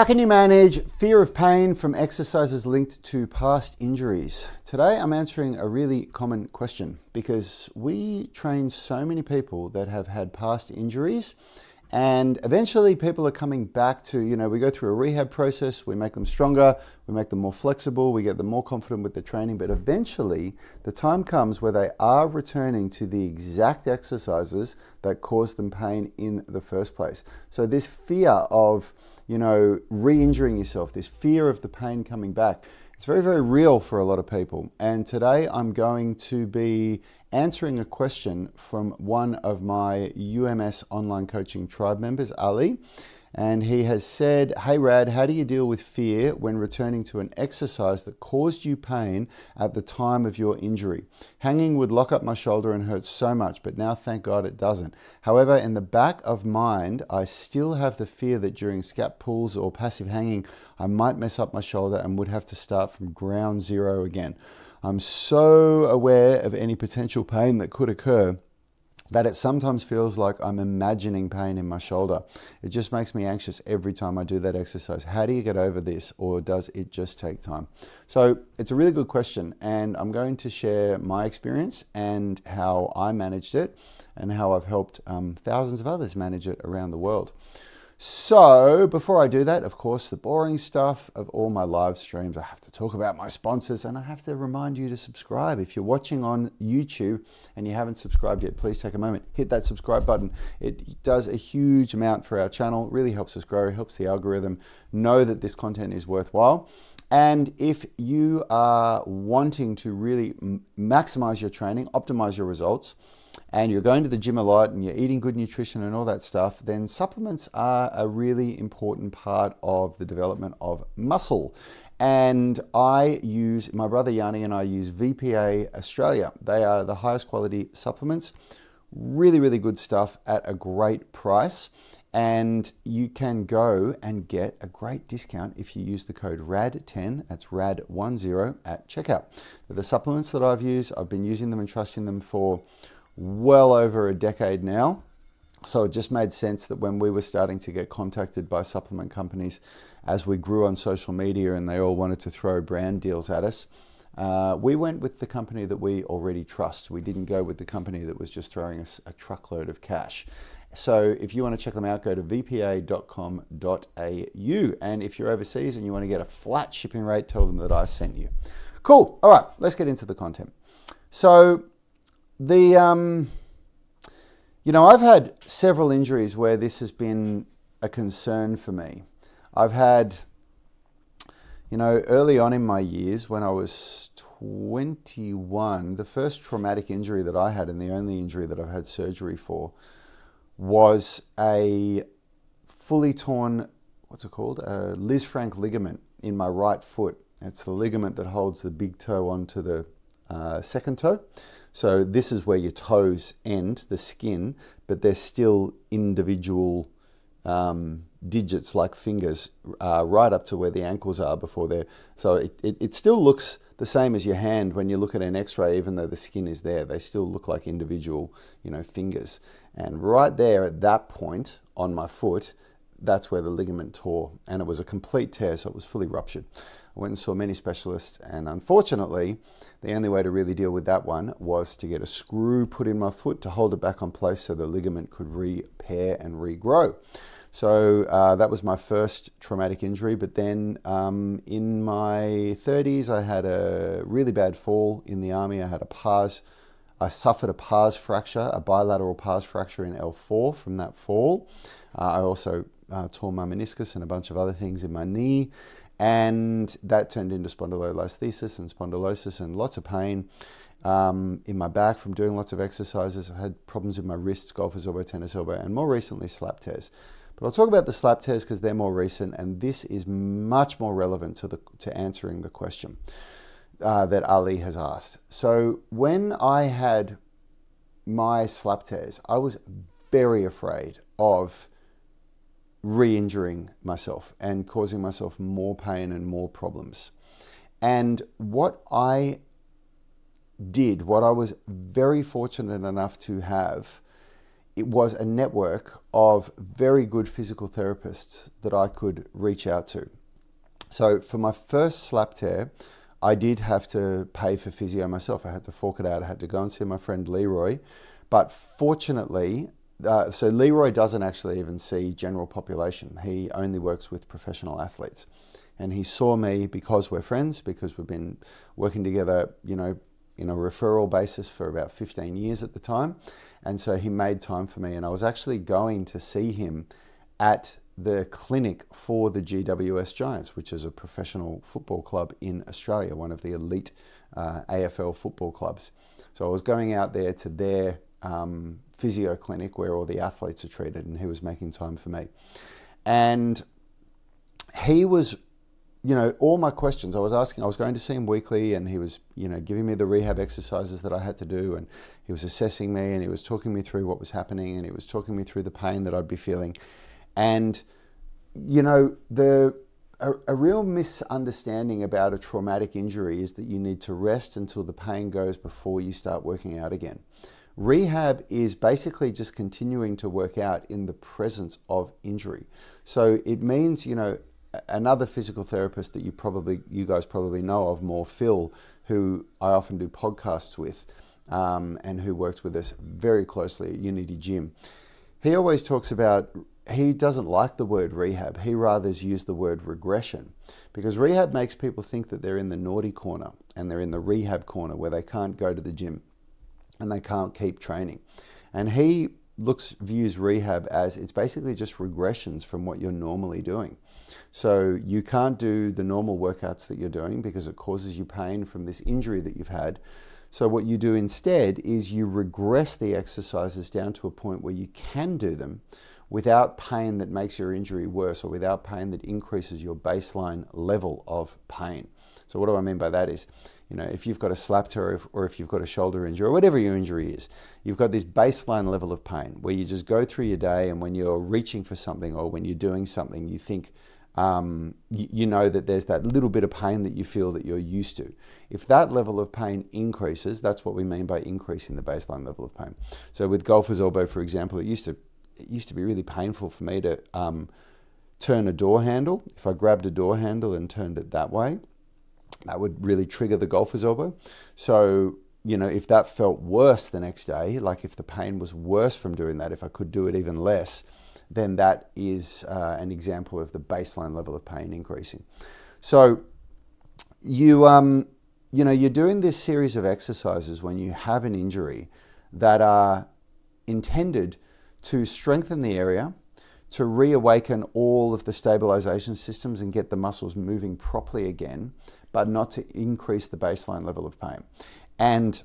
How can you manage fear of pain from exercises linked to past injuries? Today I'm answering a really common question because we train so many people that have had past injuries, and eventually people are coming back to, we go through a rehab process, we make them stronger, we make them more flexible, we get them more confident with the training, but eventually the time comes where they are returning to the exact exercises that caused them pain in the first place. So this fear of re-injuring yourself, this fear of the pain coming back, it's very, very real for a lot of people. And today I'm going to be answering a question from one of my UMS online coaching tribe members, Ali. And he has said, "Hey Rad, how do you deal with fear when returning to an exercise that caused you pain at the time of your injury? Hanging would lock up my shoulder and hurt so much, but now thank God it doesn't. However, in the back of mind, I still have the fear that during scap pulls or passive hanging, I might mess up my shoulder and would have to start from ground zero again. I'm so aware of any potential pain that could occur that it sometimes feels like I'm imagining pain in my shoulder. It just makes me anxious every time I do that exercise. How do you get over this, or does it just take time?" So it's a really good question, and I'm going to share my experience and how I managed it and how I've helped thousands of others manage it around the world. So before I do that, of course, the boring stuff of all my live streams, I have to talk about my sponsors, and I have to remind you to subscribe. If you're watching on YouTube and you haven't subscribed yet, please take a moment, hit that subscribe button. It does a huge amount for our channel, really helps us grow, helps the algorithm know that this content is worthwhile. And if you are wanting to really maximize your training, optimize your results, and you're going to the gym a lot and you're eating good nutrition and all that stuff, then supplements are a really important part of the development of muscle. And my brother Yanni and I use VPA Australia. They are the highest quality supplements, really, really good stuff at a great price. And you can go and get a great discount if you use the code RAD10, that's RAD10 at checkout. They're the supplements that I've used. I've been using them and trusting them for well over a decade now. So it just made sense that when we were starting to get contacted by supplement companies as we grew on social media and they all wanted to throw brand deals at us, we went with the company that we already trust. We didn't go with the company that was just throwing us a truckload of cash. So if you want to check them out, go to vpa.com.au. And if you're overseas and you want to get a flat shipping rate, tell them that I sent you. Cool. All right, let's get into the content. So I've had several injuries where this has been a concern for me. I've had, early on in my years when I was 21, the first traumatic injury that I had, and the only injury that I've had surgery for, was a fully torn, a Lisfranc ligament in my right foot. It's the ligament that holds the big toe onto the second toe. So this is where your toes end, the skin, but they're still individual digits like fingers right up to where the ankles are before they're... So it still looks the same as your hand when you look at an x-ray, even though the skin is there. They still look like individual, fingers. And right there at that point on my foot, that's where the ligament tore, and it was a complete tear, so it was fully ruptured. I went and saw many specialists, and unfortunately, the only way to really deal with that one was to get a screw put in my foot to hold it back on place so the ligament could repair and regrow. So that was my first traumatic injury. But then in my 30s, I had a really bad fall in the army. I suffered a pars fracture, a bilateral pars fracture in L4 from that fall. I also tore my meniscus and a bunch of other things in my knee. And that turned into spondylolisthesis and spondylosis and lots of pain in my back from doing lots of exercises. I've had problems with my wrists, golfer's elbow, tennis elbow, and more recently slap tears. But I'll talk about the slap tears because they're more recent, and this is much more relevant to answering the question that Ali has asked. So when I had my slap tears, I was very afraid of re-injuring myself and causing myself more pain and more problems. And what I did, what I was very fortunate enough to have, it was a network of very good physical therapists that I could reach out to. So for my first slap tear, I did have to pay for physio myself. I had to fork it out. I had to go and see my friend Leroy. But fortunately, so Leroy doesn't actually even see general population. He only works with professional athletes. And he saw me because we're friends, because we've been working together, you know, in a referral basis for about 15 years at the time. And so he made time for me. And I was actually going to see him at the clinic for the GWS Giants, which is a professional football club in Australia, one of the elite AFL football clubs. So I was going out there to their physio clinic where all the athletes are treated, and he was making time for me. And he was, you know, all my questions I was asking, I was going to see him weekly, and he was, you know, giving me the rehab exercises that I had to do, and he was assessing me, and he was talking me through what was happening, and he was talking me through the pain that I'd be feeling. And, you know, a real misunderstanding about a traumatic injury is that you need to rest until the pain goes before you start working out again. Rehab is basically just continuing to work out in the presence of injury. So it means, you know, another physical therapist that you guys probably know of, more Phil, who I often do podcasts with, and who works with us very closely at Unity Gym. He always talks about, he doesn't like the word rehab. He rather use the word regression, because rehab makes people think that they're in the naughty corner and they're in the rehab corner where they can't go to the gym and they can't keep training. And he views rehab as it's basically just regressions from what you're normally doing. So you can't do the normal workouts that you're doing because it causes you pain from this injury that you've had. So what you do instead is you regress the exercises down to a point where you can do them without pain that makes your injury worse, or without pain that increases your baseline level of pain. So what do I mean by that is, you know, if you've got a slap tear or if you've got a shoulder injury or whatever your injury is, you've got this baseline level of pain where you just go through your day, and when you're reaching for something or when you're doing something, you think, you know that there's that little bit of pain that you feel that you're used to. If that level of pain increases, that's what we mean by increasing the baseline level of pain. So with golfer's elbow, for example, it used to be really painful for me to turn a door handle. If I grabbed a door handle and turned it that way, that would really trigger the golfer's elbow. So, you know, if that felt worse the next day, like if the pain was worse from doing that, if I could do it even less, then that is an example of the baseline level of pain increasing. So you know, you're doing this series of exercises when you have an injury that are intended to strengthen the area, to reawaken all of the stabilization systems and get the muscles moving properly again, but not to increase the baseline level of pain. And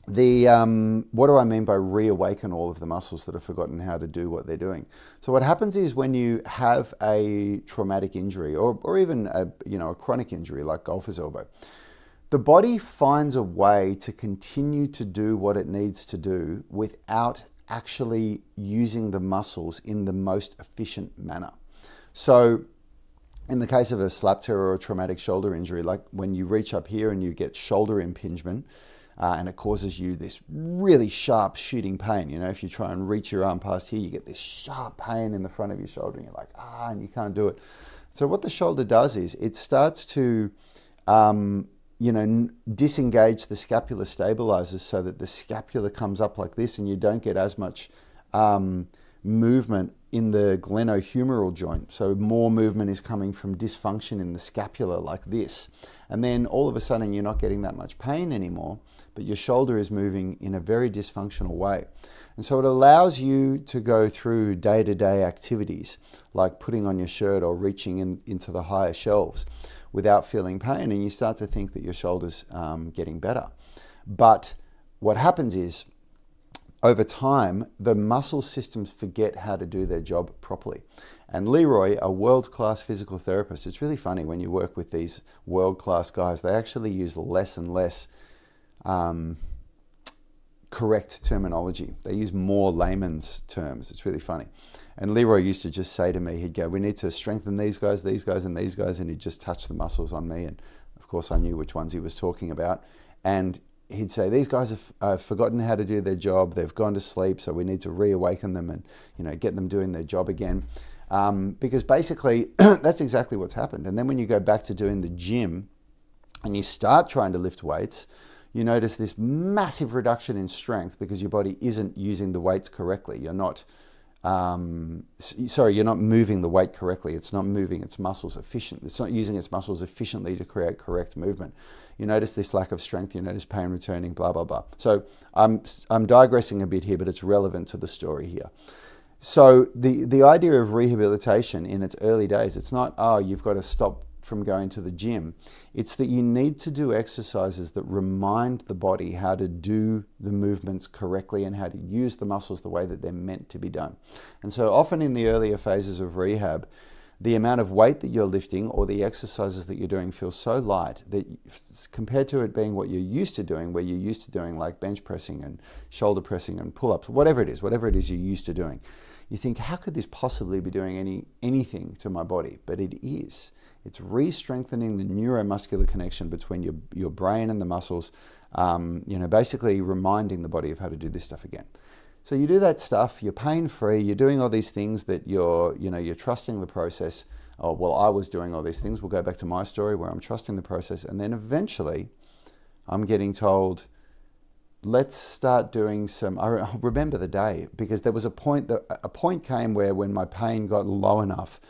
what do I mean by reawaken all of the muscles that have forgotten how to do what they're doing? So what happens is when you have a traumatic injury or even a chronic injury like golfer's elbow, the body finds a way to continue to do what it needs to do without actually using the muscles in the most efficient manner. So in the case of a slap tear or a traumatic shoulder injury, like when you reach up here and you get shoulder impingement, and it causes you this really sharp shooting pain. You know, if you try and reach your arm past here, you get this sharp pain in the front of your shoulder and you're like, and you can't do it. So what the shoulder does is it starts to, disengage the scapular stabilizers so that the scapula comes up like this and you don't get as much movement in the glenohumeral joint. So more movement is coming from dysfunction in the scapula like this. And then all of a sudden you're not getting that much pain anymore, but your shoulder is moving in a very dysfunctional way. And so it allows you to go through day-to-day activities like putting on your shirt or reaching into the higher shelves without feeling pain, and you start to think that your shoulder's getting better. But what happens is, over time, the muscle systems forget how to do their job properly. And Leroy, a world-class physical therapist, it's really funny when you work with these world-class guys, they actually use less and less correct terminology. They use more layman's terms. It's really funny. And Leroy used to just say to me, he'd go, we need to strengthen these guys, and these guys, and he'd just touch the muscles on me. And of course I knew which ones he was talking about. And he'd say, these guys have forgotten how to do their job. They've gone to sleep, so we need to reawaken them and, get them doing their job again. Because basically, that's exactly what's happened. And then when you go back to doing the gym and you start trying to lift weights, you notice this massive reduction in strength because your body isn't using the weights correctly. You're not moving the weight correctly. It's not moving its muscles efficiently. It's not using its muscles efficiently to create correct movement. You notice this lack of strength. You notice pain returning, blah, blah, blah. So I'm digressing a bit here, but it's relevant to the story here. So the idea of rehabilitation in its early days, it's not, you've got to stop from going to the gym. It's that you need to do exercises that remind the body how to do the movements correctly and how to use the muscles the way that they're meant to be done. And so often in the earlier phases of rehab, the amount of weight that you're lifting or the exercises that you're doing feels so light that compared to it being what you're used to doing, where you're used to doing like bench pressing and shoulder pressing and pull-ups, whatever it is you're used to doing, you think, how could this possibly be doing anything to my body? But it is. It's re-strengthening the neuromuscular connection between your brain and the muscles, basically reminding the body of how to do this stuff again. So you do that stuff, you're pain-free, you're doing all these things that you're trusting the process. Oh, well, I was doing all these things. We'll go back to my story where I'm trusting the process. And then eventually I'm getting told, let's start doing I remember the day because there was a point came where when my pain got low enough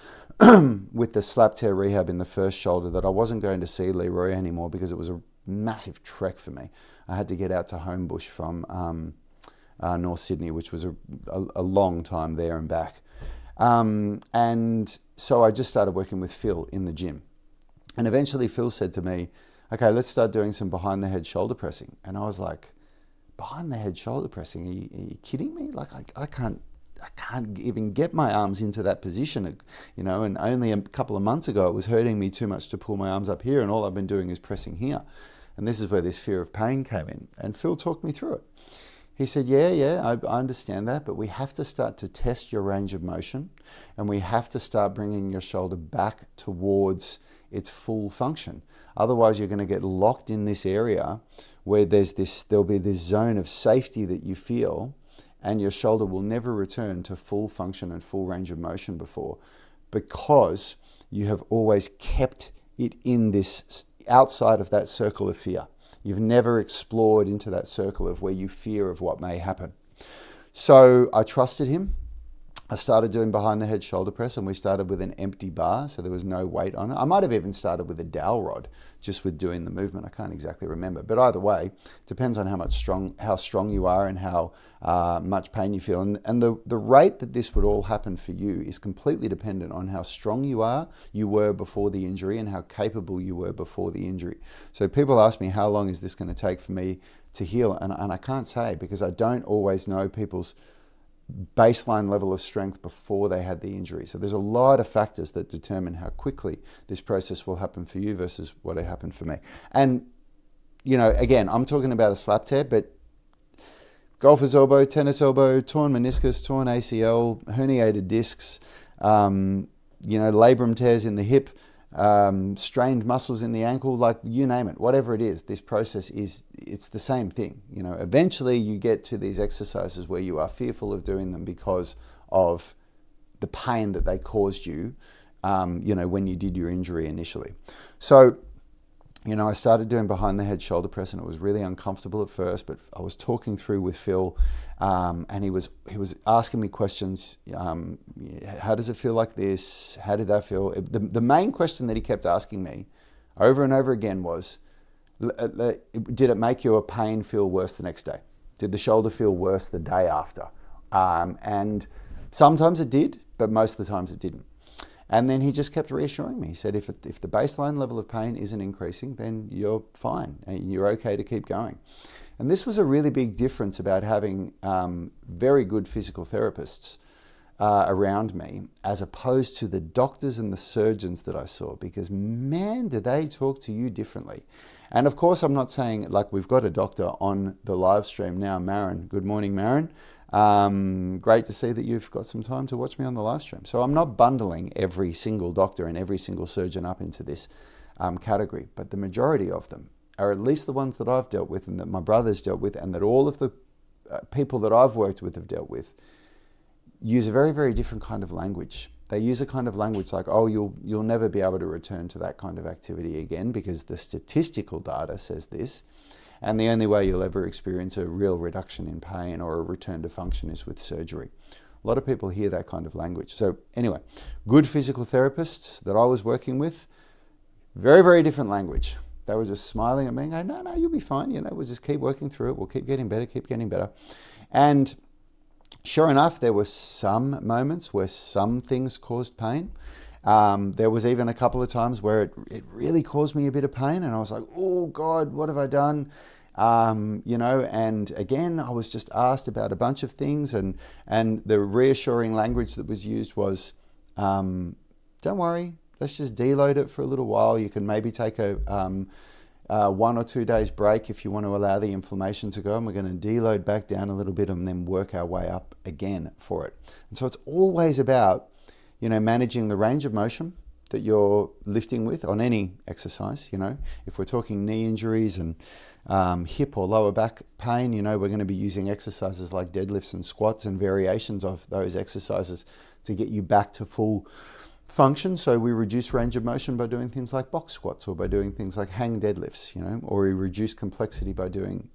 with the slap tear rehab in the first shoulder that I wasn't going to see Leroy anymore because it was a massive trek for me. I had to get out to Homebush from North Sydney, which was a long time there and back. And so I just started working with Phil in the gym. And eventually Phil said to me, okay, let's start doing some behind the head shoulder pressing. And I was like, behind the head shoulder pressing? Are you kidding me? Like I can't even get my arms into that position, and only a couple of months ago it was hurting me too much to pull my arms up here, and all I've been doing is pressing here. And this is where this fear of pain came in. And Phil talked me through it. He said, I understand that, but we have to start to test your range of motion, and we have to start bringing your shoulder back towards its full function. Otherwise, you're going to get locked in this area where there'll be this zone of safety that you feel, and your shoulder will never return to full function and full range of motion before, because you have always kept it in this outside of that circle of fear. You've never explored into that circle of where you fear of what may happen. So I trusted him. I started doing behind the head shoulder press, and we started with an empty bar, so there was no weight on it. I might have even started with a dowel rod, just with doing the movement. I can't exactly remember, but either way, it depends on how strong you are and how much pain you feel. And the rate that this would all happen for you is completely dependent on how strong you were before the injury, and how capable you were before the injury. So people ask me, how long is this going to take for me to heal? And I can't say, because I don't always know people's baseline level of strength before they had the injury. So there's a lot of factors that determine how quickly this process will happen for you versus what happened for me. And, again, I'm talking about a slap tear, but golfer's elbow, tennis elbow, torn meniscus, torn ACL, herniated discs, labrum tears in the hip, strained muscles in the ankle, like you name it, whatever it is, this process it's the same thing. Eventually you get to these exercises where you are fearful of doing them because of the pain that they caused you, when you did your injury initially. So, I started doing behind the head shoulder press, and it was really uncomfortable at first, but I was talking through with Phil, and he was asking me questions. How does it feel like this? How did that feel? The main question that he kept asking me over and over again was, did it make your pain feel worse the next day? Did the shoulder feel worse the day after? And sometimes it did, but most of the times it didn't. And then he just kept reassuring me. He said, if the baseline level of pain isn't increasing, then you're fine and you're okay to keep going. And this was a really big difference about having very good physical therapists around me, as opposed to the doctors and the surgeons that I saw, because man, do they talk to you differently. And of course, I'm not saying, like, we've got a doctor on the live stream now, Marin. Good morning, Marin. Great to see that you've got some time to watch me on the live stream. So I'm not bundling every single doctor and every single surgeon up into this category, but the majority of them or at least the ones that I've dealt with and that my brother's dealt with and that all of the people that I've worked with have dealt with, use a very, very different kind of language. They use a kind of language like, oh, you'll never be able to return to that kind of activity again because the statistical data says this. And the only way you'll ever experience a real reduction in pain or a return to function is with surgery. A lot of people hear that kind of language. So anyway, good physical therapists that I was working with, very, very different language. They were just smiling at me and going, no, you'll be fine. We'll just keep working through it. We'll keep getting better. And sure enough, there were some moments where some things caused pain. There was even a couple of times where it really caused me a bit of pain and I was like, oh God, what have I done? And again, I was just asked about a bunch of things and the reassuring language that was used was, don't worry, let's just deload it for a little while. You can maybe take a 1 or 2 days break if you want to allow the inflammation to go, and we're going to deload back down a little bit and then work our way up again for it. And so it's always about, managing the range of motion that you're lifting with on any exercise. If we're talking knee injuries and hip or lower back pain, we're going to be using exercises like deadlifts and squats and variations of those exercises to get you back to full function. So we reduce range of motion by doing things like box squats or by doing things like hang deadlifts, or we reduce complexity by doing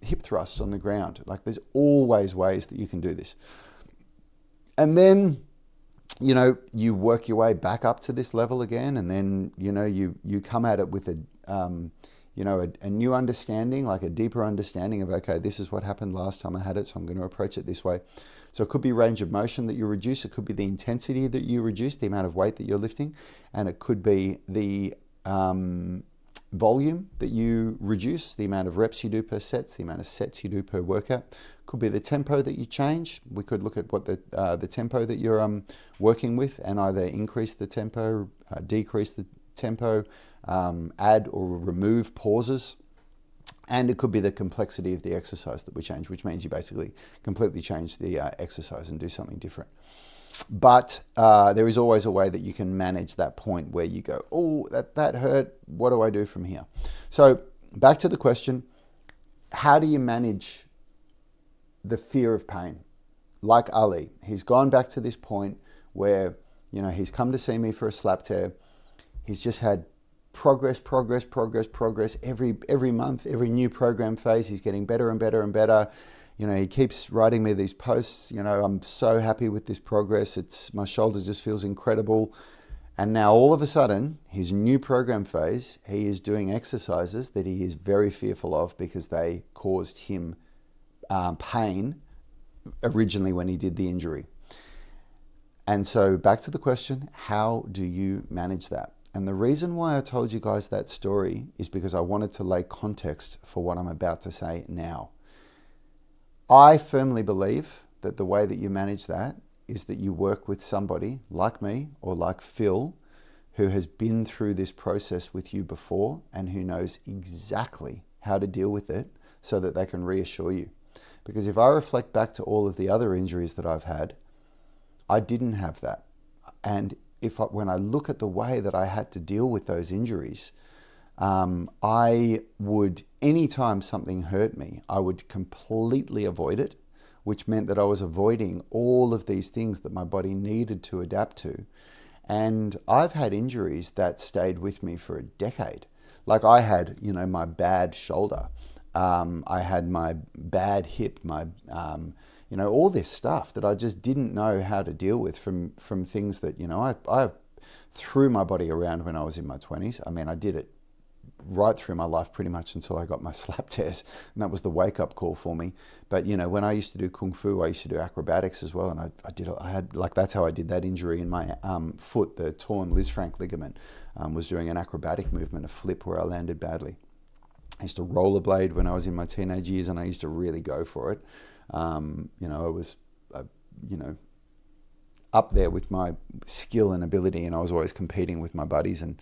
hip thrusts on the ground. Like there's always ways that you can do this. And then, you work your way back up to this level again, and then, you come at it with a new understanding, like a deeper understanding of, okay, this is what happened last time I had it, so I'm going to approach it this way. So it could be range of motion that you reduce, it could be the intensity that you reduce, the amount of weight that you're lifting, and it could be the volume that you reduce, the amount of reps you do per sets, the amount of sets you do per workout. Could be the tempo that you change. We could look at what the tempo that you're working with and either increase the tempo, decrease the tempo, add or remove pauses. And it could be the complexity of the exercise that we change, which means you basically completely change the exercise and do something different. But there is always a way that you can manage that point where you go, oh, that hurt. What do I do from here? So back to the question, how do you manage the fear of pain? Like Ali, he's gone back to this point where, he's come to see me for a slap tear. He's just had progress every month, every new program phase. He's getting better and better and better. He keeps writing me these posts. I'm so happy with this progress. My shoulder just feels incredible. And now all of a sudden, his new program phase, he is doing exercises that he is very fearful of because they caused him pain originally when he did the injury. And so back to the question, how do you manage that? And the reason why I told you guys that story is because I wanted to lay context for what I'm about to say now. I firmly believe that the way that you manage that is that you work with somebody like me or like Phil, who has been through this process with you before and who knows exactly how to deal with it so that they can reassure you. Because if I reflect back to all of the other injuries that I've had, I didn't have that. And when I look at the way that I had to deal with those injuries, I would, anytime something hurt me, I would completely avoid it, which meant that I was avoiding all of these things that my body needed to adapt to. And I've had injuries that stayed with me for a decade. Like I had, my bad shoulder. I had my bad hip, all this stuff that I just didn't know how to deal with from things that, I threw my body around when I was in my 20s. I mean, I did it right through my life pretty much until I got my slap tears, and that was the wake-up call for me. But, when I used to do Kung Fu, I used to do acrobatics as well, and that's how I did that injury in my foot, the torn Lisfranc ligament, was doing an acrobatic movement, a flip where I landed badly. I used to rollerblade when I was in my teenage years, and I used to really go for it. I was, up there with my skill and ability, and I was always competing with my buddies and,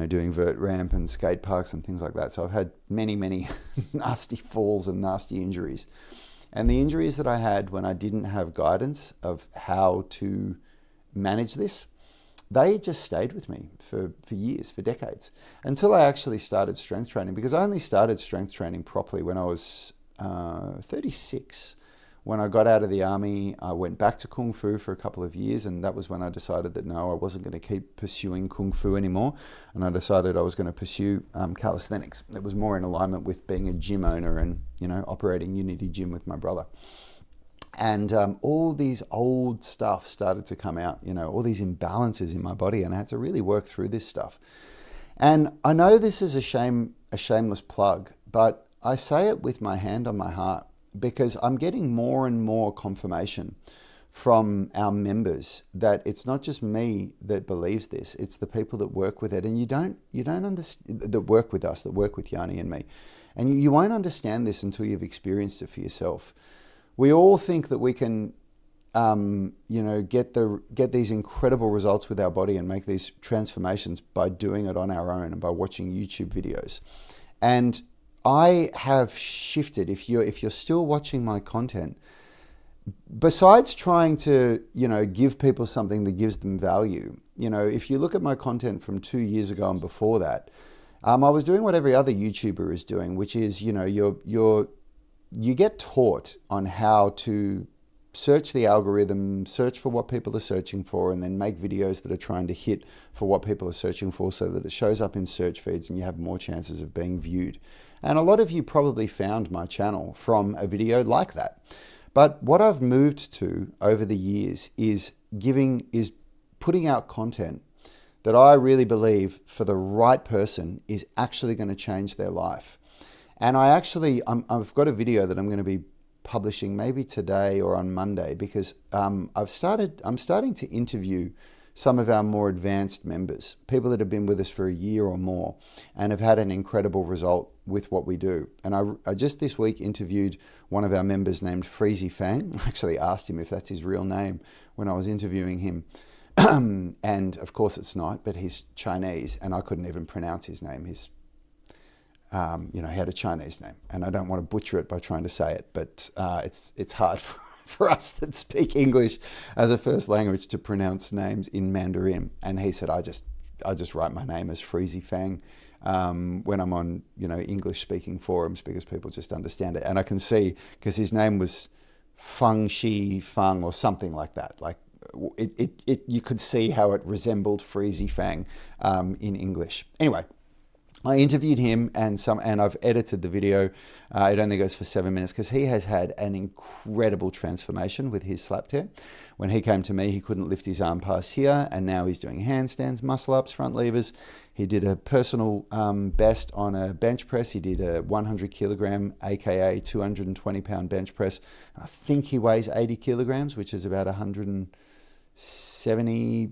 doing vert ramp and skate parks and things like that. So I've had many, many nasty falls and nasty injuries. And the injuries that I had when I didn't have guidance of how to manage this, they just stayed with me for years, for decades, until I actually started strength training, because I only started strength training properly when I was 36. When I got out of the army, I went back to Kung Fu for a couple of years, and that was when I decided that no, I wasn't going to keep pursuing Kung Fu anymore, and I decided I was going to pursue calisthenics. It was more in alignment with being a gym owner and, you know, operating Unity Gym with my brother. And all these old stuff started to come out, you know, all these imbalances in my body, and I had to really work through this stuff. And I know this is a shameless plug, but I say it with my hand on my heart, because I'm getting more and more confirmation from our members that it's not just me that believes this, it's the people that work with it. And you don't understand, that work with us, that work with Yanni and me. And you won't understand this until you've experienced it for yourself. We all think that we can, you know, get these incredible results with our body and make these transformations by doing it on our own and by watching YouTube videos. And I have shifted. If you're still watching my content, besides trying to, you know, give people something that gives them value, you know, if you look at my content from 2 years ago and before that, I was doing what every other YouTuber is doing, which is, you know, you get taught on how to search the algorithm, search for what people are searching for, and then make videos that are trying to hit for what people are searching for, so that it shows up in search feeds and you have more chances of being viewed. And a lot of you probably found my channel from a video like that. But what I've moved to over the years is putting out content that I really believe, for the right person, is actually going to change their life. And I've got a video that I'm going to be publishing maybe today or on Monday, because I'm starting to interview some of our more advanced members, people that have been with us for a year or more and have had an incredible result with what we do. And I just this week interviewed one of our members named Freezy Fang. I actually asked him if that's his real name when I was interviewing him. And of course it's not, but he's Chinese and I couldn't even pronounce his name. You know, he had a Chinese name, and I don't want to butcher it by trying to say it, but it's hard for us that speak English as a first language to pronounce names in Mandarin. And he said, I just write my name as Freezy Fang when I'm on, you know, English speaking forums, because people just understand it. And I can see, because his name was Feng Shi Fang or something like that. Like you could see how it resembled Freezy Fang in English. Anyway, I interviewed him and I've edited the video. It only goes for 7 minutes, because he has had an incredible transformation with his slap tear. When he came to me, he couldn't lift his arm past here, and now he's doing handstands, muscle ups, front levers. He did a personal best on a bench press. He did a 100 kilogram, aka 220 pound bench press. I think he weighs 80 kilograms, which is about 170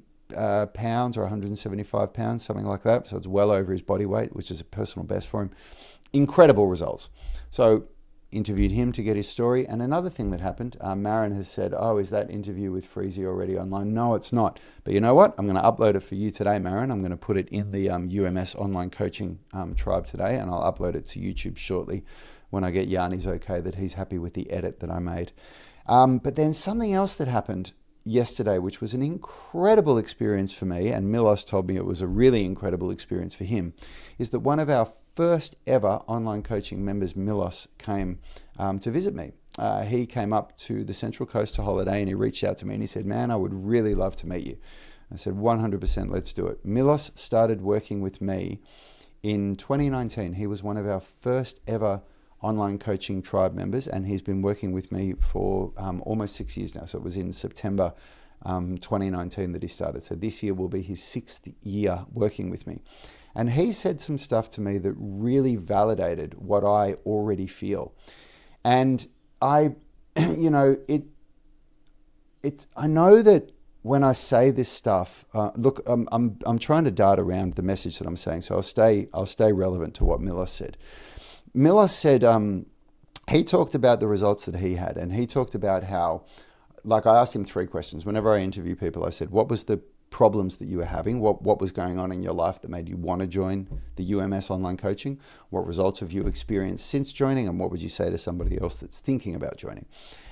pounds or 175 pounds, something like that. So it's well over his body weight, which is a personal best for him. Incredible results. So interviewed him to get his story. And another thing that happened, Marin has said, oh, is that interview with Freezy already online? No, it's not. But you know what? I'm going to upload it for you today, Marin. I'm going to put it in the UMS online coaching tribe today, and I'll upload it to YouTube shortly when I get Yanni's okay that he's happy with the edit that I made. But then something else that happened yesterday, which was an incredible experience for me, and Milos told me it was a really incredible experience for him, is that one of our first ever online coaching members, Milos, came to visit me. He came up to the Central Coast to holiday, and he reached out to me and he said, man, I would really love to meet you. I said, 100%, let's do it. Milos started working with me in 2019. He was one of our first ever online coaching tribe members, and he's been working with me for almost 6 years now. So it was in September 2019 that he started. So this year will be his 6th year working with me. And he said some stuff to me that really validated what I already feel. And I, you know, I know that when I say this stuff, look, I'm trying to dart around the message that I'm saying, so I'll stay relevant to what Milos said. Milos said he talked about the results that he had, and he talked about how, like, I asked him 3 questions. Whenever I interview people, I said, what was the problems that you were having? What was going on in your life that made you want to join the UMS online coaching? What results have you experienced since joining, and what would you say to somebody else that's thinking about joining?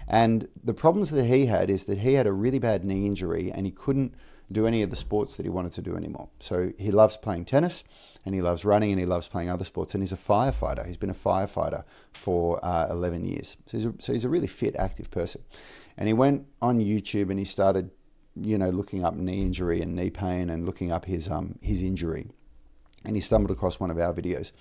And the problems that he had is that he had a really bad knee injury, and he couldn't do any of the sports that he wanted to do anymore. So he loves playing tennis, and he loves running, and he loves playing other sports, and he's a firefighter. He's been a firefighter for 11 years. So he's a really fit, active person. And he went on YouTube and he started, looking up knee injury and knee pain and looking up his injury. And he stumbled across one of our videos.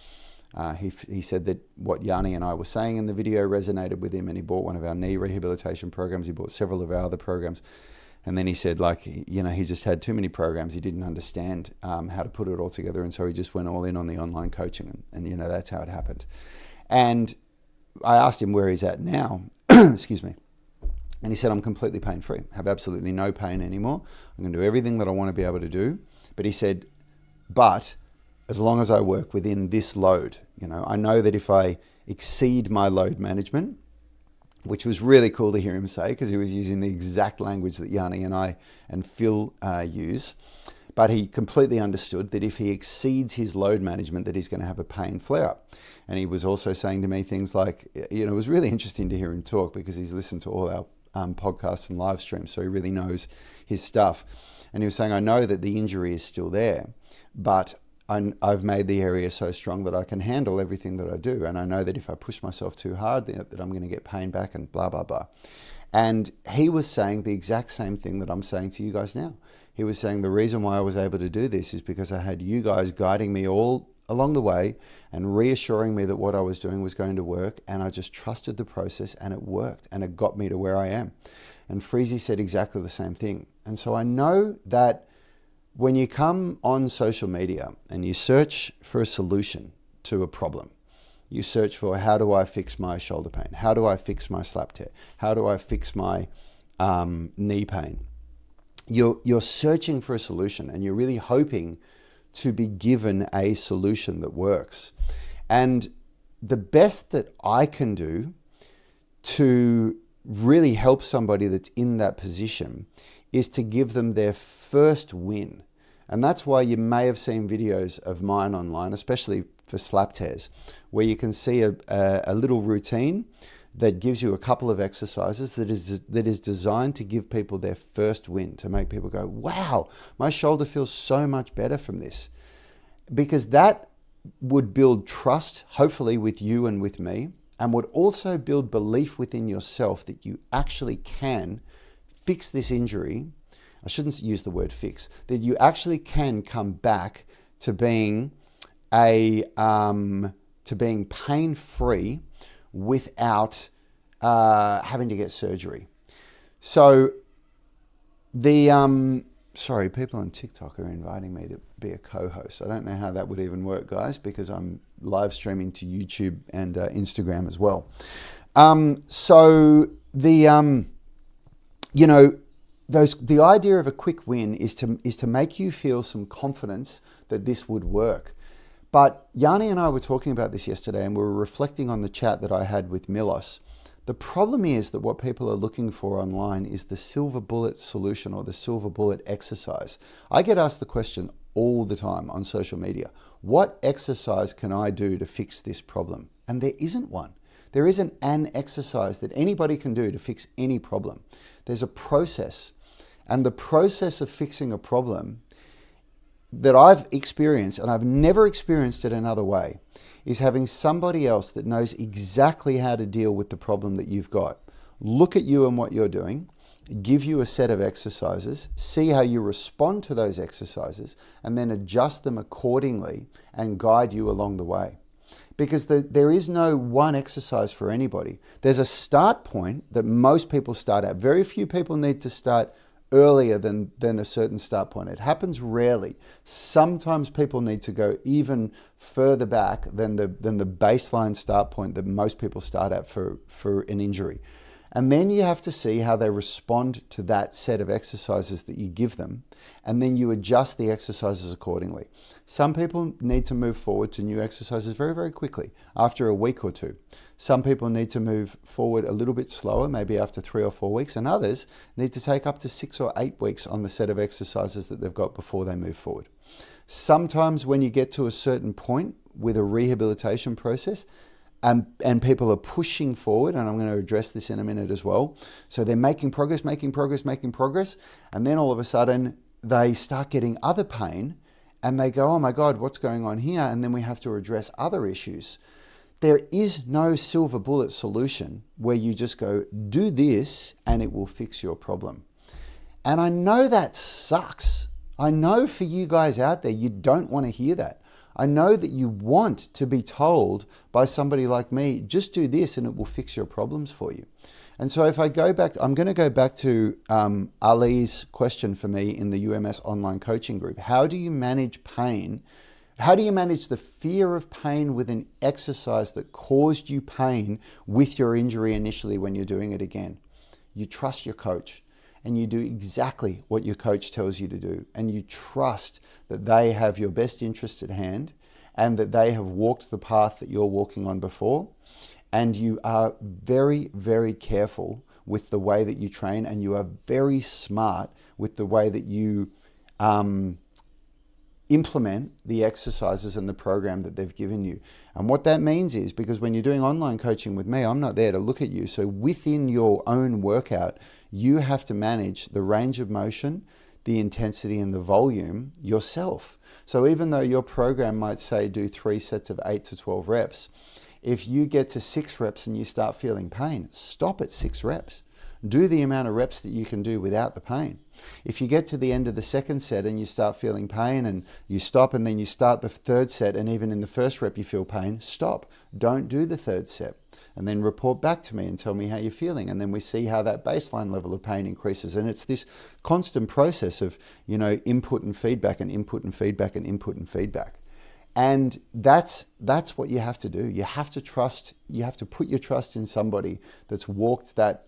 He said that what Yanni and I were saying in the video resonated with him, and he bought one of our knee rehabilitation programs. He bought several of our other programs. And then he said, he just had too many programs. He didn't understand how to put it all together. And so he just went all in on the online coaching. And that's how it happened. And I asked him where he's at now. Excuse me. And he said, I'm completely pain-free. I have absolutely no pain anymore. I'm going to do everything that I want to be able to do. But he said, but as long as I work within this load, I know that if I exceed my load management, which was really cool to hear him say, because he was using the exact language that Yanni and I and Phil use. But he completely understood that if he exceeds his load management, that he's going to have a pain flare-up. And he was also saying to me things like, it was really interesting to hear him talk, because he's listened to all our podcasts and live streams, so he really knows his stuff. And he was saying, I know that the injury is still there, but I've made the area so strong that I can handle everything that I do. And I know that if I push myself too hard, that I'm going to get pain back and blah, blah, blah. And he was saying the exact same thing that I'm saying to you guys now. He was saying the reason why I was able to do this is because I had you guys guiding me all along the way and reassuring me that what I was doing was going to work. And I just trusted the process, and it worked, and it got me to where I am. And Freezy said exactly the same thing. And so I know that when you come on social media and you search for a solution to a problem, you search for, how do I fix my shoulder pain? How do I fix my slap tear? How do I fix my knee pain? You're searching for a solution, and you're really hoping to be given a solution that works. And the best that I can do to really help somebody that's in that position is to give them their first win. And that's why you may have seen videos of mine online, especially for slap tears, where you can see a little routine that gives you a couple of exercises that is designed to give people their first win, to make people go, wow, my shoulder feels so much better from this. Because that would build trust, hopefully, with you and with me, and would also build belief within yourself that you actually can fix this injury. I shouldn't use the word fix, that you actually can come back to being pain-free without having to get surgery. So sorry, people on TikTok are inviting me to be a co-host. I don't know how that would even work, guys, because I'm live streaming to YouTube and Instagram as well. The idea of a quick win is to make you feel some confidence that this would work. But Yanni and I were talking about this yesterday, and we were reflecting on the chat that I had with Milos. The problem is that what people are looking for online is the silver bullet solution or the silver bullet exercise. I get asked the question all the time on social media, what exercise can I do to fix this problem? And there isn't one. There isn't an exercise that anybody can do to fix any problem. There's a process. And the process of fixing a problem that I've experienced, and I've never experienced it another way, is having somebody else that knows exactly how to deal with the problem that you've got. Look at you and what you're doing, give you a set of exercises, see how you respond to those exercises, and then adjust them accordingly and guide you along the way. Because there is no one exercise for anybody. There's a start point that most people start at. Very few people need to start earlier than a certain start point. It happens rarely. Sometimes people need to go even further back than the baseline start point that most people start at for an injury. And then you have to see how they respond to that set of exercises that you give them, and then you adjust the exercises accordingly. Some people need to move forward to new exercises very, very quickly after a week or two. Some people need to move forward a little bit slower, maybe after 3 or 4 weeks, and others need to take up to 6 or 8 weeks on the set of exercises that they've got before they move forward. Sometimes when you get to a certain point with a rehabilitation process, and people are pushing forward, and I'm going to address this in a minute as well. So they're making progress, and then all of a sudden they start getting other pain and they go, oh my God, what's going on here? And then we have to address other issues. There is no silver bullet solution where you just go, do this and it will fix your problem. And I know that sucks. I know for you guys out there, you don't want to hear that. I know that you want to be told by somebody like me, just do this and it will fix your problems for you. And so if I go back, I'm going to go back to Ali's question for me in the UMS online coaching group. How do you manage pain? How do you manage the fear of pain with an exercise that caused you pain with your injury initially when you're doing it again? You trust your coach and you do exactly what your coach tells you to do. And you trust that they have your best interest at hand and that they have walked the path that you're walking on before. And you are very, very careful with the way that you train, and you are very smart with the way that you implement the exercises and the program that they've given you. And what that means is, because when you're doing online coaching with me, I'm not there to look at you. So within your own workout, you have to manage the range of motion, the intensity and the volume yourself. So even though your program might say do 3 sets of 8 to 12 reps, if you get to 6 reps and you start feeling pain, stop at 6 reps. Do the amount of reps that you can do without the pain. If you get to the end of the second set and you start feeling pain and you stop, and then you start the third set and even in the first rep you feel pain, stop. Don't do the third set. And then report back to me and tell me how you're feeling. And then we see how that baseline level of pain increases. And it's this constant process of, input and feedback and input and feedback and input and feedback. And that's what you have to do. You have to trust, you have to put your trust in somebody that's walked that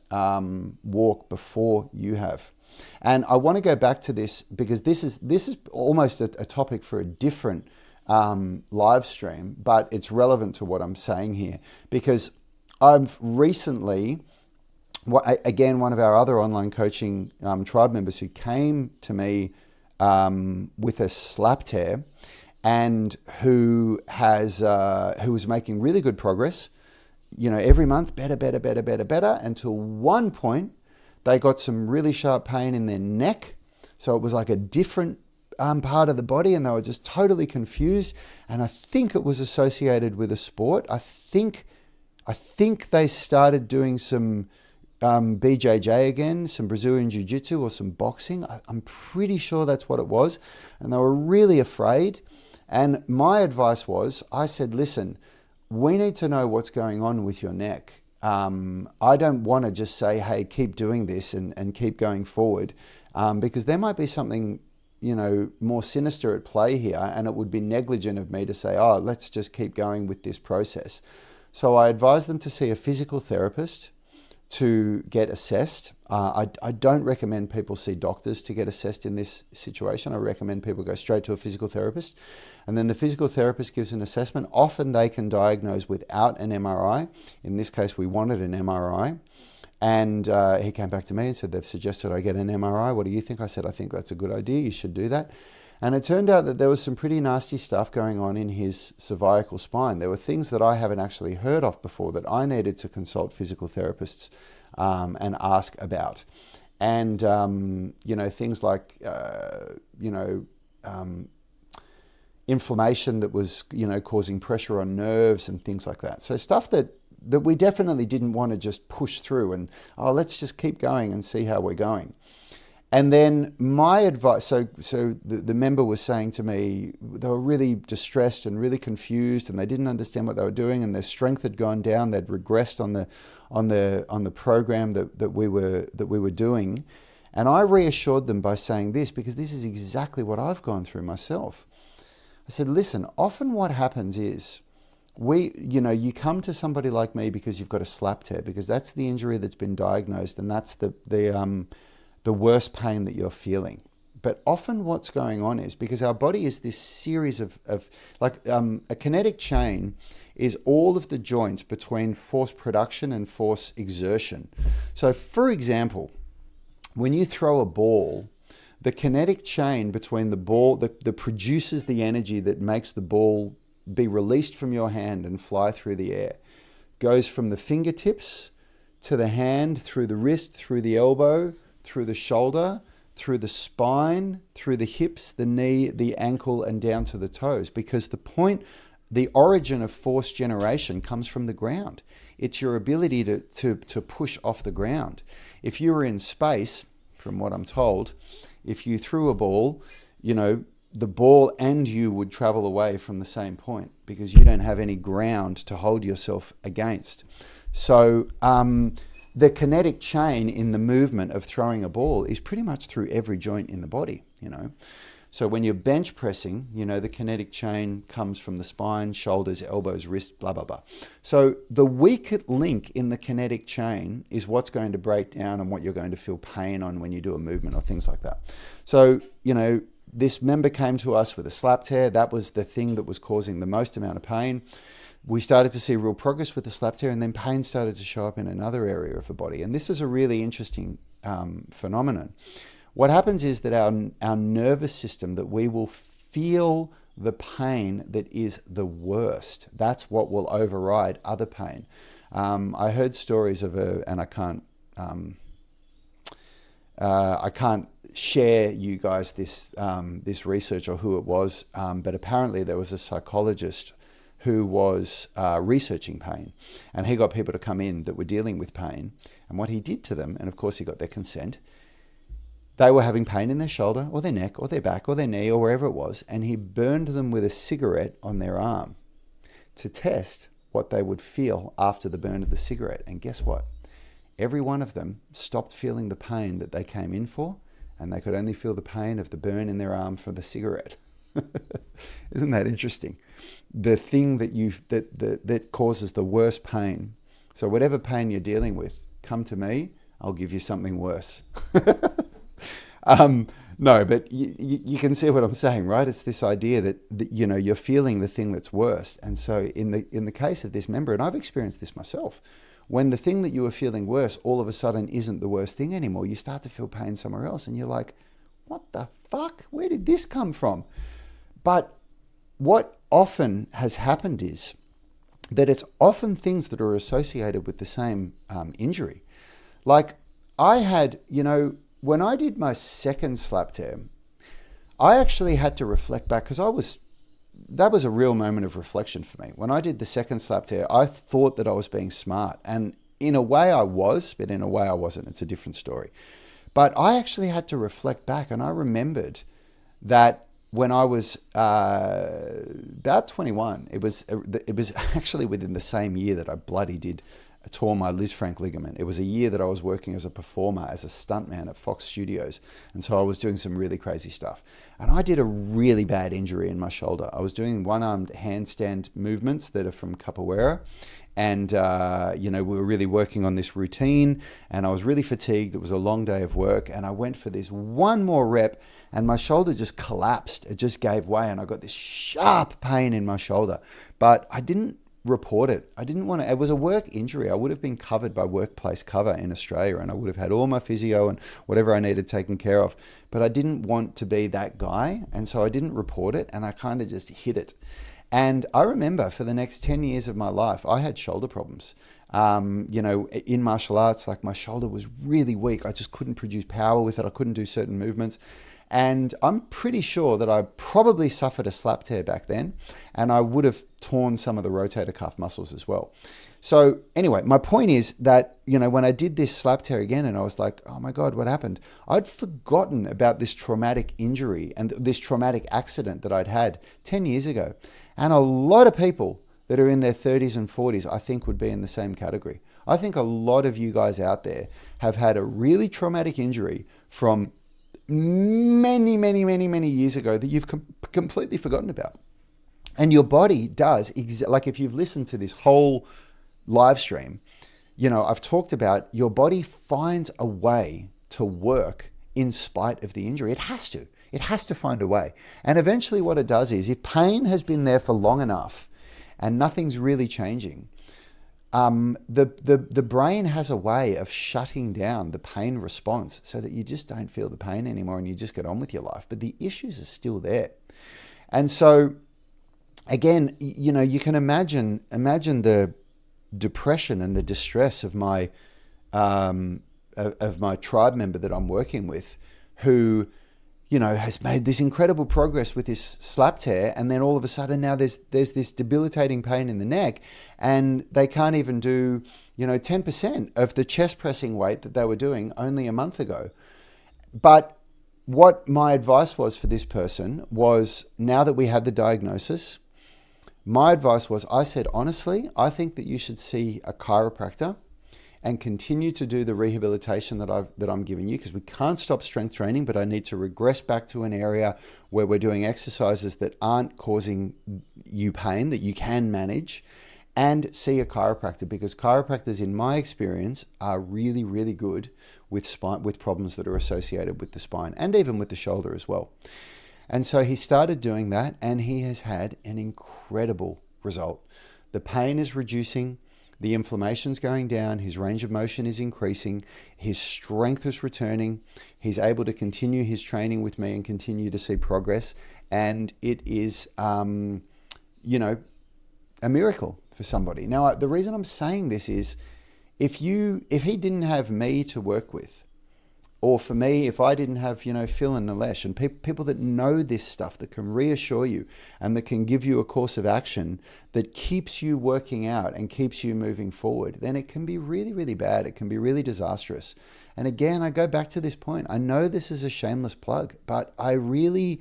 walk before you have. And I want to go back to this because this is almost a topic for a different live stream, but it's relevant to what I'm saying here, because I've recently, again, one of our other online coaching tribe members who came to me with a slap tear, and who was making really good progress, every month, better, until one point they got some really sharp pain in their neck. So it was like a different part of the body, and they were just totally confused. And I think it was associated with a sport. I think they started doing some BJJ again, some Brazilian Jiu-Jitsu or some boxing. I'm pretty sure that's what it was. And they were really afraid. And my advice was, I said, listen, we need to know what's going on with your neck. I don't want to just say, hey, keep doing this and keep going forward, because there might be something, more sinister at play here, and it would be negligent of me to say, oh, let's just keep going with this process. So I advised them to see a physical therapist to get assessed. I don't recommend people see doctors to get assessed in this situation. I recommend people go straight to a physical therapist. And then the physical therapist gives an assessment. Often they can diagnose without an MRI. In this case, we wanted an MRI. And he came back to me and said, they've suggested I get an MRI. What do you think? I said, I think that's a good idea. You should do that. And it turned out that there was some pretty nasty stuff going on in his cervical spine. There were things that I haven't actually heard of before that I needed to consult physical therapists and ask about. And, things like, inflammation that was, causing pressure on nerves and things like that. So stuff that we definitely didn't want to just push through and, let's just keep going and see how we're going. And then my advice, so the member was saying to me, they were really distressed and really confused, and they didn't understand what they were doing, and their strength had gone down. They'd regressed on the program that we were doing. And I reassured them by saying this, because this is exactly what I've gone through myself. I said, listen, often what happens is you come to somebody like me because you've got a slap tear, because that's the injury that's been diagnosed, and that's the worst pain that you're feeling. But often what's going on is, because our body is this series of a kinetic chain is all of the joints between force production and force exertion. So for example, when you throw a ball, the kinetic chain between the ball that produces the energy that makes the ball be released from your hand and fly through the air goes from the fingertips to the hand, through the wrist, through the elbow, through the shoulder, through the spine, through the hips, the knee, the ankle, and down to the toes. Because the origin of force generation comes from the ground. It's your ability to push off the ground. If you were in space, from what I'm told, if you threw a ball, the ball and you would travel away from the same point because you don't have any ground to hold yourself against. So the kinetic chain in the movement of throwing a ball is pretty much through every joint in the body, So when you're bench pressing, the kinetic chain comes from the spine, shoulders, elbows, wrists, blah, blah, blah. So the weak link in the kinetic chain is what's going to break down and what you're going to feel pain on when you do a movement or things like that. So, this member came to us with a slap tear. That was the thing that was causing the most amount of pain. We started to see real progress with the slap tear, and then pain started to show up in another area of the body. And this is a really interesting phenomenon. What happens is that our nervous system, that we will feel the pain that is the worst. That's what will override other pain. I heard stories of and I can't share you guys this research or who it was, but apparently there was a psychologist who was researching pain, and he got people to come in that were dealing with pain, and what he did to them, and of course he got their consent, they were having pain in their shoulder or their neck or their back or their knee or wherever it was, and he burned them with a cigarette on their arm to test what they would feel after the burn of the cigarette. And guess what? Every one of them stopped feeling the pain that they came in for, and they could only feel the pain of the burn in their arm from the cigarette. Isn't that interesting? The thing that causes the worst pain. So whatever pain you're dealing with, come to me, I'll give you something worse. No, but you can see what I'm saying, right? It's this idea that you're feeling the thing that's worst. And so in the case of this member, and I've experienced this myself, when the thing that you were feeling worse all of a sudden isn't the worst thing anymore, you start to feel pain somewhere else, and you're like, what the fuck? Where did this come from? But what often has happened is that it's often things that are associated with the same injury. Like I had, when I did my second slap tear, I actually had to reflect back because that was a real moment of reflection for me. When I did the second slap tear, I thought that I was being smart. And in a way I was, but in a way I wasn't. It's a different story. But I actually had to reflect back, and I remembered that when I was about 21, it was actually within the same year that I tore my Lisfranc ligament. It was a year that I was working as a performer, as a stuntman at Fox Studios. And so I was doing some really crazy stuff. And I did a really bad injury in my shoulder. I was doing one-armed handstand movements that are from capoeira. And, we were really working on this routine, and I was really fatigued. It was a long day of work, and I went for this one more rep, and my shoulder just collapsed. It just gave way, and I got this sharp pain in my shoulder. But I didn't report it. I didn't want to. It was a work injury. I would have been covered by Workplace Cover in Australia, and I would have had all my physio and whatever I needed taken care of. But I didn't want to be that guy, and so I didn't report it, and I kind of just hit it. And I remember for the next 10 years of my life, I had shoulder problems. In martial arts, like my shoulder was really weak. I just couldn't produce power with it. I couldn't do certain movements. And I'm pretty sure that I probably suffered a slap tear back then, and I would have torn some of the rotator cuff muscles as well. So anyway, my point is that, when I did this slap tear again and I was like, oh my God, what happened? I'd forgotten about this traumatic injury and this traumatic accident that I'd had 10 years ago. And a lot of people that are in their 30s and 40s, I think would be in the same category. I think a lot of you guys out there have had a really traumatic injury from many, many, many, many years ago that you've completely forgotten about. And your body does, like if you've listened to this whole live stream, I've talked about your body finds a way to work in spite of the injury. It has to. It has to find a way. And eventually what it does is, if pain has been there for long enough and nothing's really changing, the brain has a way of shutting down the pain response so that you just don't feel the pain anymore and you just get on with your life. But the issues are still there. And so, again, you can imagine the depression and the distress of my tribe member that I'm working with, who, you know, has made this incredible progress with this slap tear, and then all of a sudden now there's this debilitating pain in the neck, and they can't even do, you know, 10% of the chest pressing weight that they were doing only a month ago. But what my advice was for this person was, now that we had the diagnosis, my advice was, I said, honestly, I think that you should see a chiropractor and continue to do the rehabilitation that I'm giving you, because we can't stop strength training, but I need to regress back to an area where we're doing exercises that aren't causing you pain, that you can manage, and see a chiropractor, because chiropractors, in my experience, are really, really good with problems that are associated with the spine and even with the shoulder as well. And so he started doing that, and he has had an incredible result. The pain is reducing, the inflammation's going down, his range of motion is increasing, his strength is returning, he's able to continue his training with me and continue to see progress. And it is, you know, a miracle for somebody. Now, the reason I'm saying this is, if he didn't have me to work with, or for me, if I didn't have, you know, Phil and Nilesh and people that know this stuff, that can reassure you and that can give you a course of action that keeps you working out and keeps you moving forward, then it can be really, really bad. It can be really disastrous. And again, I go back to this point. I know this is a shameless plug, but I'm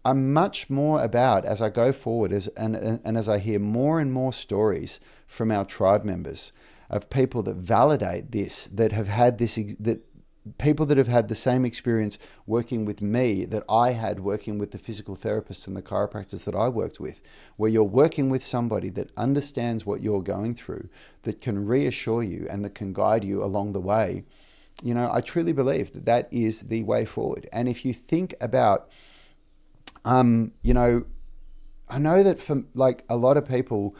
much more about, as I go forward, and as I hear more and more stories from our tribe members of people that validate this, that have had this, that people that have had the same experience working with me that I had working with the physical therapists and the chiropractors that I worked with, where you're working with somebody that understands what you're going through, that can reassure you and that can guide you along the way. You know, I truly believe that that is the way forward. And if you think about, you know, I know that for like a lot of people,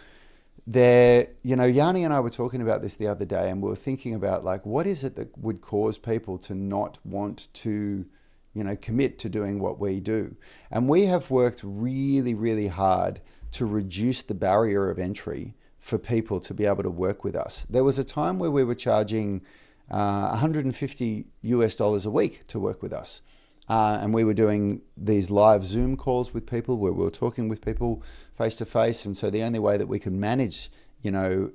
you know, Yanni and I were talking about this the other day, and we were thinking about, like, what is it that would cause people to not want to, you know, commit to doing what we do? And we have worked really, really hard to reduce the barrier of entry for people to be able to work with us. There was a time where we were charging $150 a week to work with us. And we were doing these live Zoom calls with people where we were talking with people face to face. And so the only way that we could manage, you know,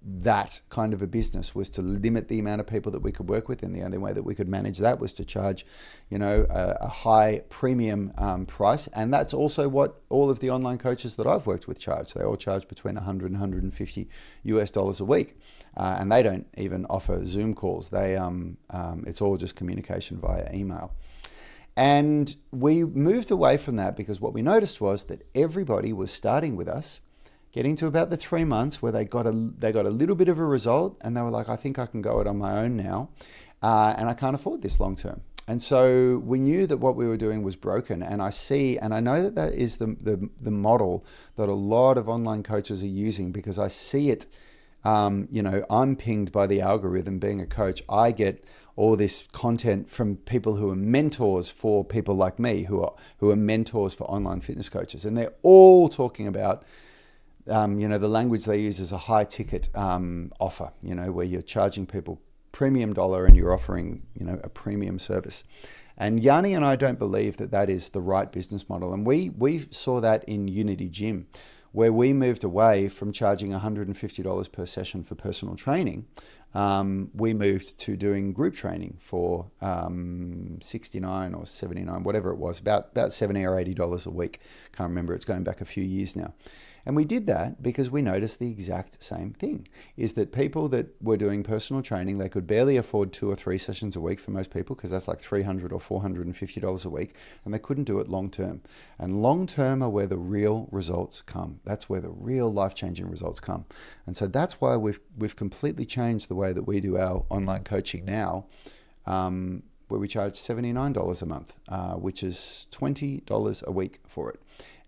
that kind of a business was to limit the amount of people that we could work with. And the only way that we could manage that was to charge, you know, a high premium price. And that's also what all of the online coaches that I've worked with charge. They all charge between $100 and $150 a week. And they don't even offer Zoom calls. It's all just communication via email. And we moved away from that because what we noticed was that everybody was starting with us, getting to about the 3 months where they got a little bit of a result, and they were like, I think I can go it on my own now, and I can't afford this long term. And so we knew that what we were doing was broken. And I know that that is the model that a lot of online coaches are using, because I see it. You know, I'm pinged by the algorithm. Being a coach, I get all this content from people who are mentors for people like me, who are mentors for online fitness coaches, and they're all talking about, you know, the language they use is a high ticket offer. You know, where you're charging people premium dollar and you're offering, you know, a premium service. And Yanni and I don't believe that that is the right business model. And we saw that in Unity Gym, where we moved away from charging $150 per session for personal training. We moved to doing group training for $69 or $79, whatever it was, about $70 or $80 a week. Can't remember, it's going back a few years now. And we did that because we noticed the exact same thing, is that people that were doing personal training, they could barely afford 2 or 3 sessions a week for most people, because that's like $300 or $450 a week, and they couldn't do it long term. And long term are where the real results come. That's where the real life-changing results come. And so that's why we've completely changed the way that we do our online coaching now, where we charge $79 a month, which is $20 a week for it.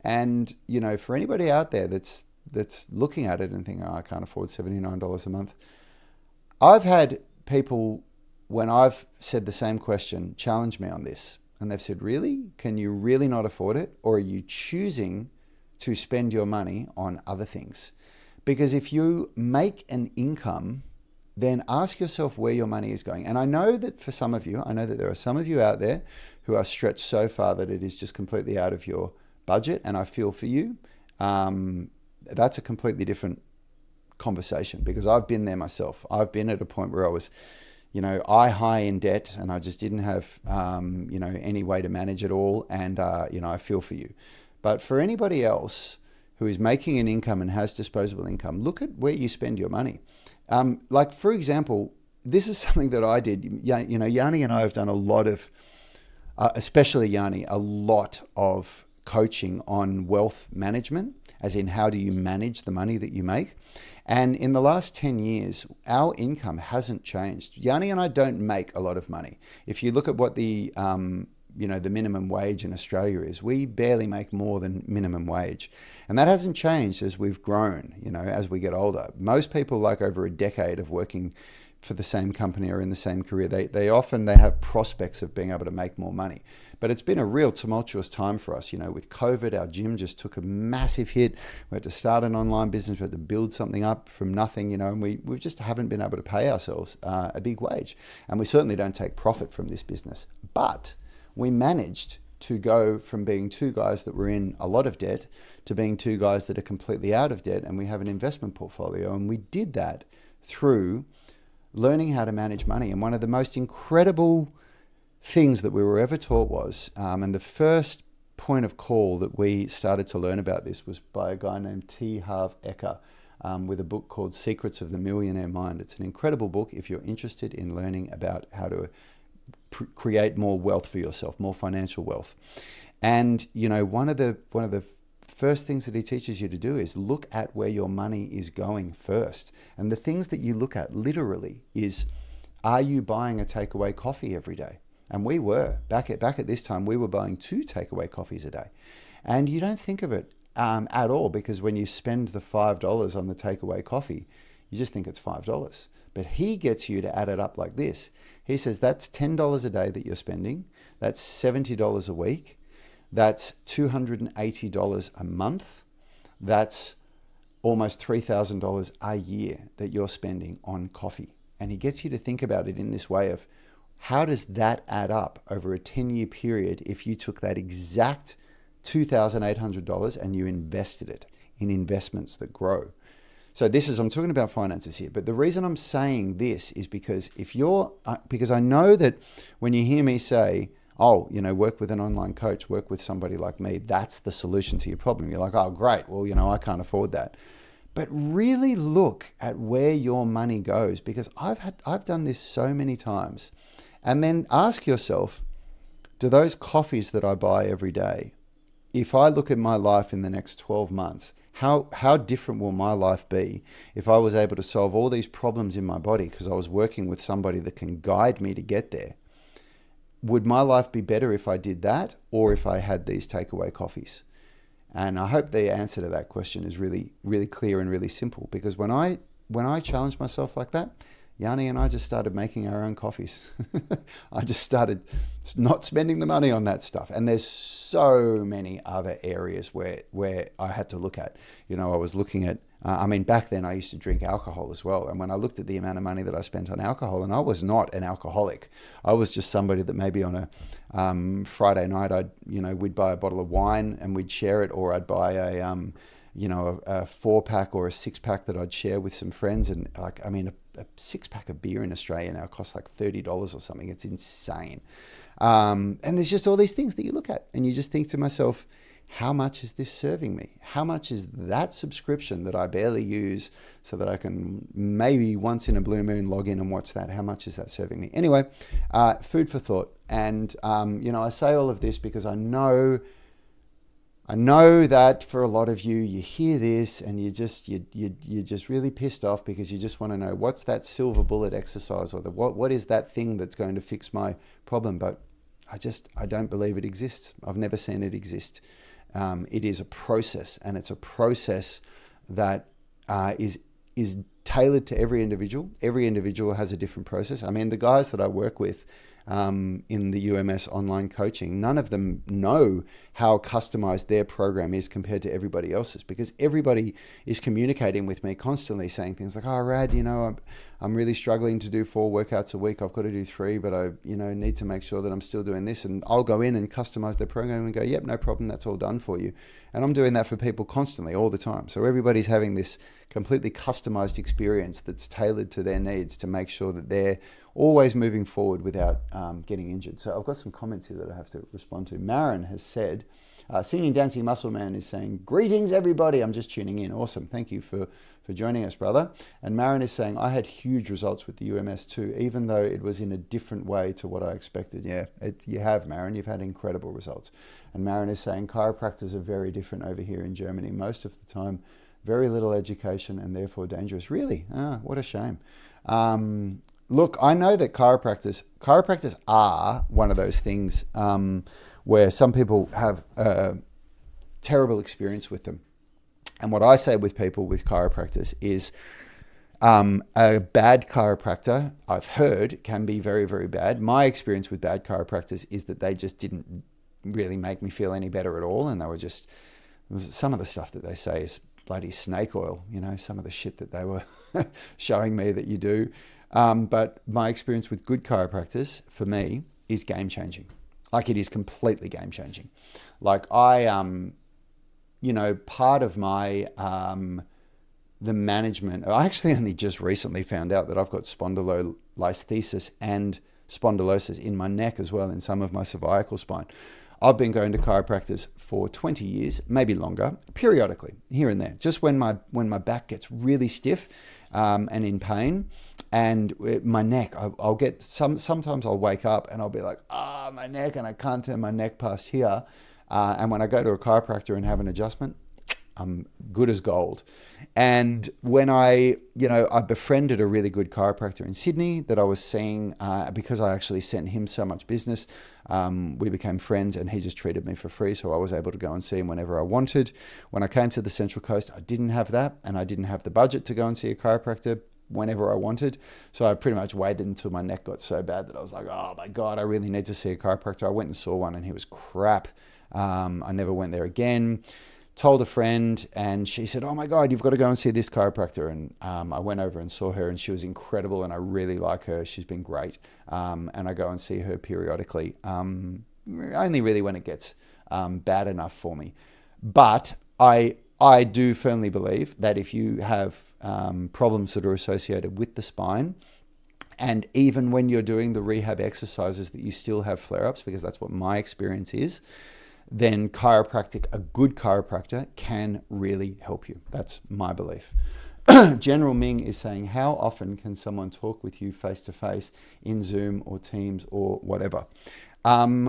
And, you know, for anybody out there that's looking at it and thinking, oh, I can't afford $79 a month. I've had people, when I've said the same question, challenge me on this. And they've said, really? Can you really not afford it? Or are you choosing to spend your money on other things? Because if you make an income then ask yourself where your money is going. And I know that for some of you, I know that there are some of you out there who are stretched so far that it is just completely out of your budget, and I feel for you. That's a completely different conversation, because I've been there myself. I've been at a point where I was, eye high in debt, and I just didn't have, any way to manage it all. And, I feel for you. But for anybody else who is making an income and has disposable income, look at where you spend your money. Like, for example, this is something that I did. Yanni and I have done a lot of, especially Yanni, a lot of coaching on wealth management, as in how do you manage the money that you make. And in the last 10 years, our income hasn't changed. Yanni and I don't make a lot of money. If you look at what the minimum wage in Australia is, we barely make more than minimum wage. And that hasn't changed as we've grown, as we get older. Most people, like over a decade of working for the same company or in the same career, they have prospects of being able to make more money. But it's been a real tumultuous time for us. With COVID, our gym just took a massive hit. We had to start an online business. We had to build something up from nothing, and we just haven't been able to pay ourselves a big wage. And we certainly don't take profit from this business. But we managed to go from being two guys that were in a lot of debt to being two guys that are completely out of debt, and we have an investment portfolio. And we did that through learning how to manage money. And one of the most incredible things that we were ever taught was, and the first point of call that we started to learn about this was by a guy named T. Harv Eker, with a book called Secrets of the Millionaire Mind. It's an incredible book if you're interested in learning about how to create more wealth for yourself, more financial wealth. And one of the first things that he teaches you to do is look at where your money is going first. And the things that you look at literally is, are you buying a takeaway coffee every day? And we were back at this time, we were buying 2 takeaway coffees a day. And you don't think of it at all, because when you spend the $5 on the takeaway coffee, you just think it's $5. But he gets you to add it up like this. He says that's $10 a day that you're spending. That's $70 a week. That's $280 a month. That's almost $3,000 a year that you're spending on coffee. And he gets you to think about it in this way of, how does that add up over a 10-year period if you took that exact $2,800 and you invested it in investments that grow? So I'm talking about finances here, but the reason I'm saying this is because because I know that when you hear me say, work with an online coach, work with somebody like me, that's the solution to your problem. You're like, oh, great. Well, I can't afford that. But really look at where your money goes, because I've done this so many times. And then ask yourself, do those coffees that I buy every day, if I look at my life in the next 12 months, how different will my life be if I was able to solve all these problems in my body because I was working with somebody that can guide me to get there? Would my life be better if I did that, or if I had these takeaway coffees? And I hope the answer to that question is really, really clear and really simple, because when I challenged myself like that, Yanni and I just started making our own coffees. I just started not spending the money on that stuff. And there's so many other areas where I had to look at. I was looking at, back then I used to drink alcohol as well. And when I looked at the amount of money that I spent on alcohol, and I was not an alcoholic. I was just somebody that maybe on a Friday night, we'd buy a bottle of wine and we'd share it, or I'd buy a 4-pack or a 6-pack that I'd share with some friends. And a 6-pack of beer in Australia now costs like $30 or something. It's insane. And there's just all these things that you look at and you just think to myself, how much is this serving me? How much is that subscription that I barely use so that I can maybe once in a blue moon log in and watch that? How much is that serving me? Anyway, food for thought. And, I say all of this because I know that for a lot of you, you hear this and you're just really pissed off because you just want to know, what's that silver bullet exercise, or what is that thing that's going to fix my problem? But I don't believe it exists. I've never seen it exist. It is a process, and it's a process that is tailored to every individual. Every individual has a different process. The guys that I work with in the UMS online coaching, none of them know how customized their program is compared to everybody else's, because everybody is communicating with me constantly saying things like, oh, Rad, I'm really struggling to do 4 workouts a week. I've got to do 3, but I need to make sure that I'm still doing this. And I'll go in and customize their program and go, yep, no problem. That's all done for you. And I'm doing that for people constantly all the time. So everybody's having this completely customized experience that's tailored to their needs to make sure that they're always moving forward without getting injured. So I've got some comments here that I have to respond to. Marin has said, Singing Dancing Muscle Man is saying, greetings everybody, I'm just tuning in. Awesome, thank you for joining us, brother. And Marin is saying, I had huge results with the UMS too, even though it was in a different way to what I expected. Yeah, you have, Marin, you've had incredible results. And Marin is saying, chiropractors are very different over here in Germany. Most of the time, very little education and therefore dangerous. Really? What a shame. Look, I know that chiropractors are one of those things where some people have a terrible experience with them. And what I say with people with chiropractors is a bad chiropractor, I've heard, can be very, very bad. My experience with bad chiropractors is that they just didn't really make me feel any better at all. And they were just, some of the stuff that they say is bloody snake oil, some of the shit that they were showing me that you do. But my experience with good chiropractors, for me, is game-changing. Like, it is completely game-changing. Like, part of my, the management, I actually only just recently found out that I've got spondylolisthesis and spondylosis in my neck as well, in some of my cervical spine. I've been going to chiropractors for 20 years, maybe longer, periodically, here and there. Just when my back gets really stiff and in pain, and my neck, I'll get sometimes I'll wake up and I'll be like, my neck, and I can't turn my neck past here. And when I go to a chiropractor and have an adjustment, I'm good as gold. And when I befriended a really good chiropractor in Sydney that I was seeing because I actually sent him so much business. We became friends and he just treated me for free. So I was able to go and see him whenever I wanted. When I came to the Central Coast, I didn't have that, and I didn't have the budget to go and see a chiropractor whenever I wanted. So I pretty much waited until my neck got so bad that I was like, oh my God, I really need to see a chiropractor. I went and saw one and he was crap. I never went there again. Told a friend and she said, oh my God, you've got to go and see this chiropractor. And I went over and saw her and she was incredible and I really like her. She's been great. And I go and see her periodically, only really when it gets bad enough for me. But I do firmly believe that if you have problems that are associated with the spine, and even when you're doing the rehab exercises that you still have flare-ups, because that's what my experience is, then a good chiropractor can really help you. That's my belief. General Ming is saying, how often can someone talk with you face-to-face in Zoom or Teams or whatever?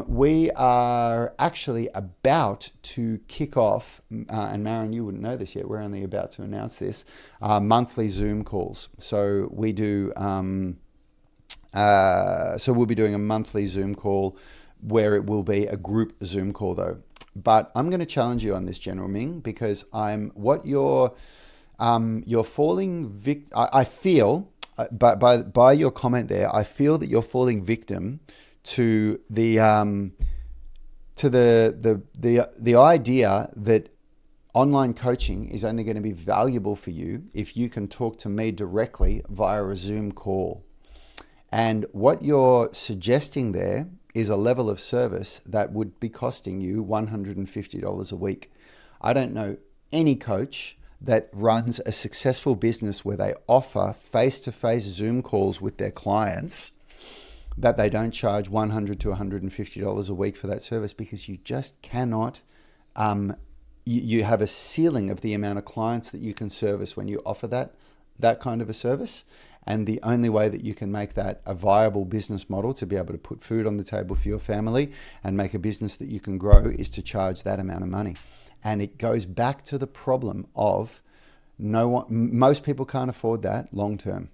We are actually about to kick off, and Marin, you wouldn't know this yet, we're only about to announce this, monthly Zoom calls. So we do, so we'll be doing a monthly Zoom call where it will be a group Zoom call though. But I'm going to challenge you on this, General Ming, because you're falling victim. I feel, by your comment there, I feel that you're falling victim to the idea that online coaching is only going to be valuable for you if you can talk to me directly via a Zoom call. And what you're suggesting there is a level of service that would be costing you $150 a week. I don't know any coach that runs a successful business where they offer face-to-face Zoom calls with their clients that they don't charge $100 to $150 a week for that service, because you just cannot, you have a ceiling of the amount of clients that you can service when you offer that kind of a service. And the only way that you can make that a viable business model to be able to put food on the table for your family and make a business that you can grow is to charge that amount of money. And it goes back to the problem of most people can't afford that long term.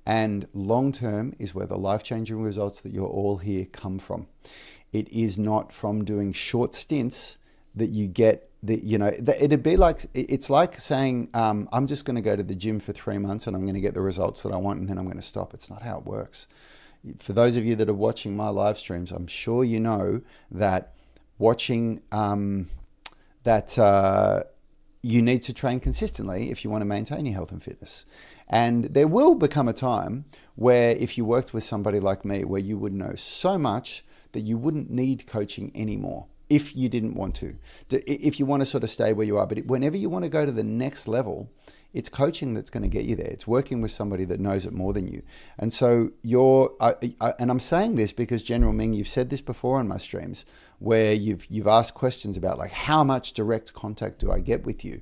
And long term is where the life-changing results that you're all here come from. It is not from doing short stints that you get. It'd be like, it's like saying, I'm just going to go to the gym for 3 months and I'm going to get the results that I want and then I'm going to stop. It's not how it works. For those of you that are watching my live streams, I'm sure you know that watching that you need to train consistently if you want to maintain your health and fitness. And there will become a time where if you worked with somebody like me, where you would know so much that you wouldn't need coaching anymore if you didn't want to. If you want to sort of stay where you are. But whenever you want to go to the next level, it's coaching that's going to get you there. It's working with somebody that knows it more than you. And so and I'm saying this because General Ming, you've said this before on my streams, where you've asked questions about like, how much direct contact do I get with you?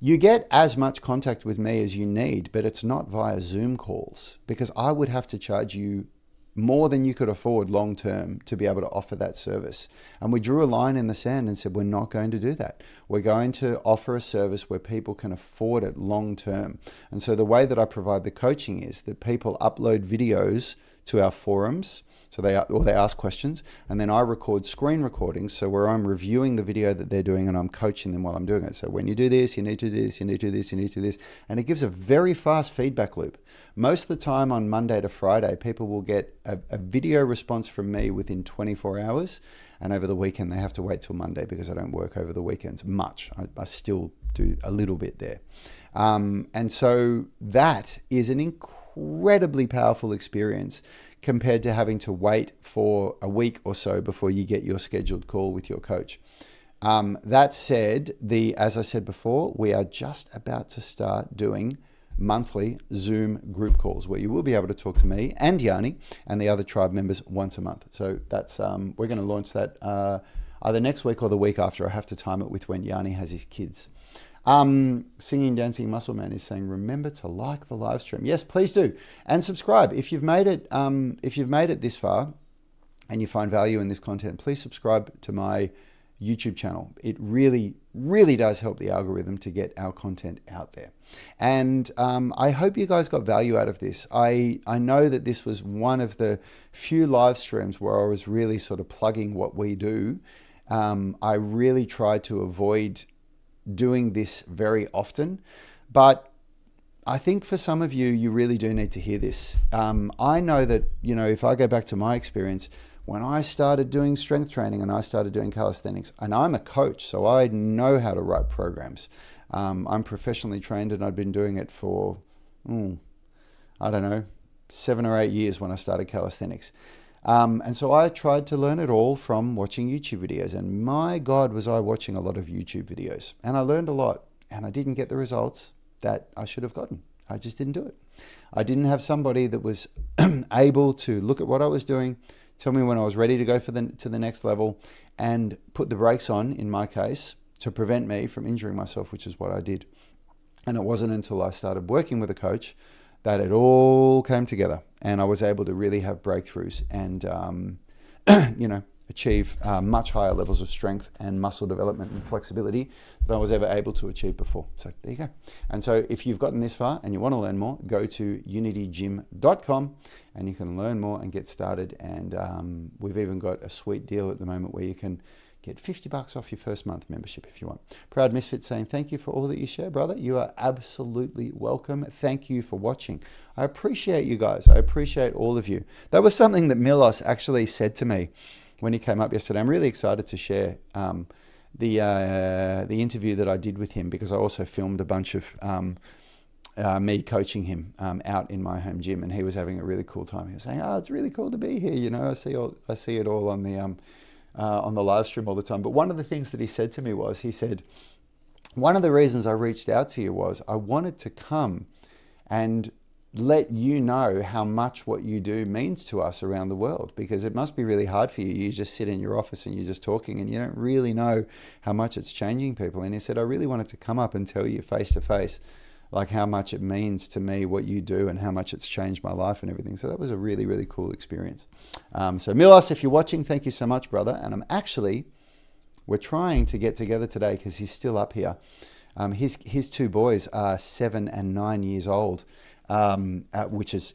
You get as much contact with me as you need, but it's not via Zoom calls, because I would have to charge you more than you could afford long term to be able to offer that service. And we drew a line in the sand and said, we're not going to do that. We're going to offer a service where people can afford it long term. And so the way that I provide the coaching is that people upload videos to our forums. So they ask questions, and then I record screen recordings. So where I'm reviewing the video that they're doing and I'm coaching them while I'm doing it. So when you do this, you need to do this, you need to do this, you need to do this. And it gives a very fast feedback loop. Most of the time on Monday to Friday, people will get a video response from me within 24 hours. And over the weekend, they have to wait till Monday because I don't work over the weekends much. I still do a little bit there. And so that is an incredibly powerful experience compared to having to wait for a week or so before you get your scheduled call with your coach. That said, as I said before, we are just about to start doing monthly Zoom group calls where you will be able to talk to me and Yanni and the other tribe members once a month. So that's we're going to launch that either next week or the week after. I have to time it with when Yanni has his kids. Singing Dancing Muscle Man is saying, remember to like the live stream. Yes, please do. And subscribe. If you've made it this far and you find value in this content, please subscribe to my YouTube channel. It really, really does help the algorithm to get our content out there. And I hope you guys got value out of this. I know that this was one of the few live streams where I was really sort of plugging what we do. I really tried to avoid doing this very often, but I think for some of you, you really do need to hear this. I know that, if I go back to my experience, when I started doing strength training and I started doing calisthenics, and I'm a coach, so I know how to write programs. I'm professionally trained and I'd been doing it for, 7 or 8 years when I started calisthenics. And so I tried to learn it all from watching YouTube videos, and my God, was I watching a lot of YouTube videos, and I learned a lot, and I didn't get the results that I should have gotten. I just didn't do it. I didn't have somebody that was able to look at what I was doing, tell me when I was ready to go to the next level, and put the brakes on, in my case, to prevent me from injuring myself, which is what I did. And it wasn't until I started working with a coach that it all came together, and I was able to really have breakthroughs and, achieve much higher levels of strength and muscle development and flexibility than I was ever able to achieve before. So there you go. And so if you've gotten this far and you want to learn more, go to unitygym.com and you can learn more and get started. And we've even got a sweet deal at the moment where you can get $50 off your first month membership if you want. Proud Misfit saying, thank you for all that you share, brother. You are absolutely welcome. Thank you for watching. I appreciate you guys. I appreciate all of you. That was something that Milos actually said to me when he came up yesterday. I'm really excited to share the interview that I did with him, because I also filmed a bunch of me coaching him out in my home gym, and he was having a really cool time. He was saying, it's really cool to be here. I see it all on the live stream all the time. But one of the things that he said to me was, he said, one of the reasons I reached out to you was I wanted to come and let you know how much what you do means to us around the world, because it must be really hard for you. You just sit in your office and you're just talking and you don't really know how much it's changing people. And he said, I really wanted to come up and tell you face to face, like how much it means to me what you do and how much it's changed my life and everything. So that was a really, really cool experience. So Milos, if you're watching, thank you so much, brother. And we're trying to get together today because he's still up here. His two boys are 7 and 9 years old, which is,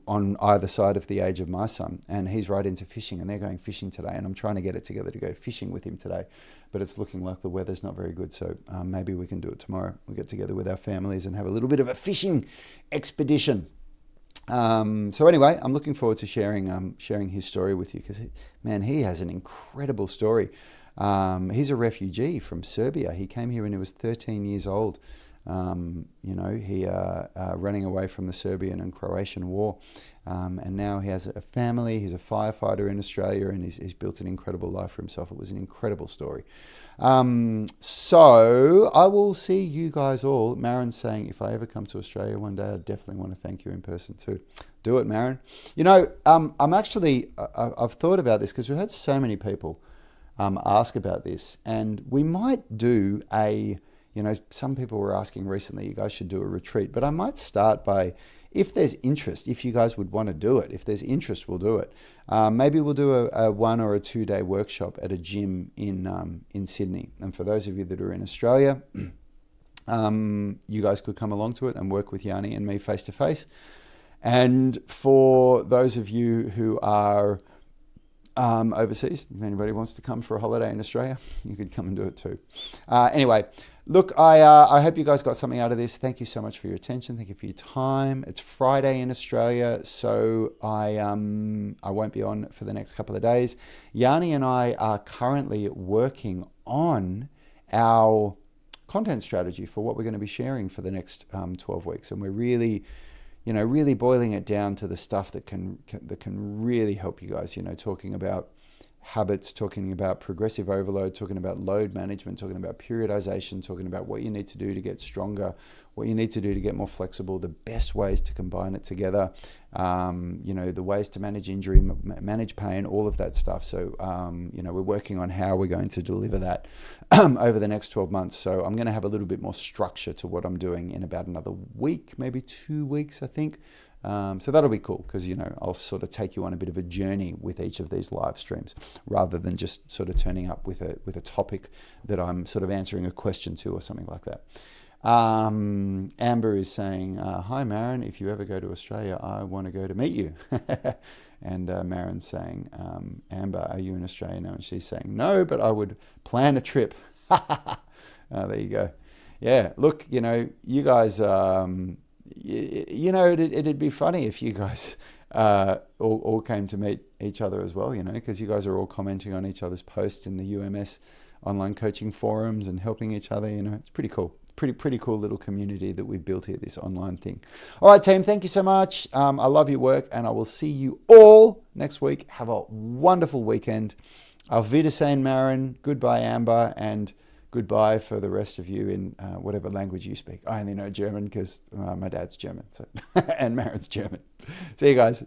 on either side of the age of my son. And he's right into fishing, and they're going fishing today. And I'm trying to get it together to go fishing with him today. But it's looking like the weather's not very good. So maybe we can do it tomorrow. We'll get together with our families and have a little bit of a fishing expedition. So anyway, I'm looking forward to sharing his story with you because, man, he has an incredible story. He's a refugee from Serbia. He came here when he was 13 years old. He running away from the Serbian and Croatian war, and now he has a family. He's a firefighter in Australia, and he's built an incredible life for himself. It was an incredible story. So I will see you guys all. Marin's saying, if I ever come to Australia one day, I definitely want to thank you in person too. Do it, Marin. I've thought about this because we've had so many people ask about this, and we might do some people were asking recently, you guys should do a retreat, but I might start by, if there's interest, if you guys would want to do it, if there's interest, we'll do it. Maybe we'll do a 1 or a 2 day workshop at a gym in Sydney. And for those of you that are in Australia, you guys could come along to it and work with Yanni and me face to face. And for those of you who are overseas, if anybody wants to come for a holiday in Australia, you could come and do it too. Anyway, look, I hope you guys got something out of this. Thank you so much for your attention. Thank you for your time. It's Friday in Australia, so I won't be on for the next couple of days. Yanni and I are currently working on our content strategy for what we're going to be sharing for the next 12 weeks, and we're really boiling it down to the stuff that can really help you guys, talking about habits, talking about progressive overload, talking about load management, talking about periodization, talking about what you need to do to get stronger, what you need to do to get more flexible, the best ways to combine it together, the ways to manage injury, manage pain, all of that stuff. So, we're working on how we're going to deliver that over the next 12 months. So I'm going to have a little bit more structure to what I'm doing in about another week, maybe 2 weeks, I think. So that'll be cool because, I'll sort of take you on a bit of a journey with each of these live streams rather than just sort of turning up with a topic that I'm sort of answering a question to or something like that. Amber is saying, hi Marin, if you ever go to Australia, I want to go to meet you. And Marin's saying, Amber, are you in Australia now? And she's saying, no, but I would plan a trip. There you go. Yeah, look, you guys, it'd be funny if you guys all came to meet each other as well, because you guys are all commenting on each other's posts in the UMS online coaching forums and helping each other. It's pretty cool. Pretty cool little community that we've built here, this online thing. All right, team, thank you so much. I love your work, and I will see you all next week. Have a wonderful weekend. Auf Wiedersehen, Marin. Goodbye, Amber, and goodbye for the rest of you in whatever language you speak. I only know German because my dad's German, and Marin's German. See you guys.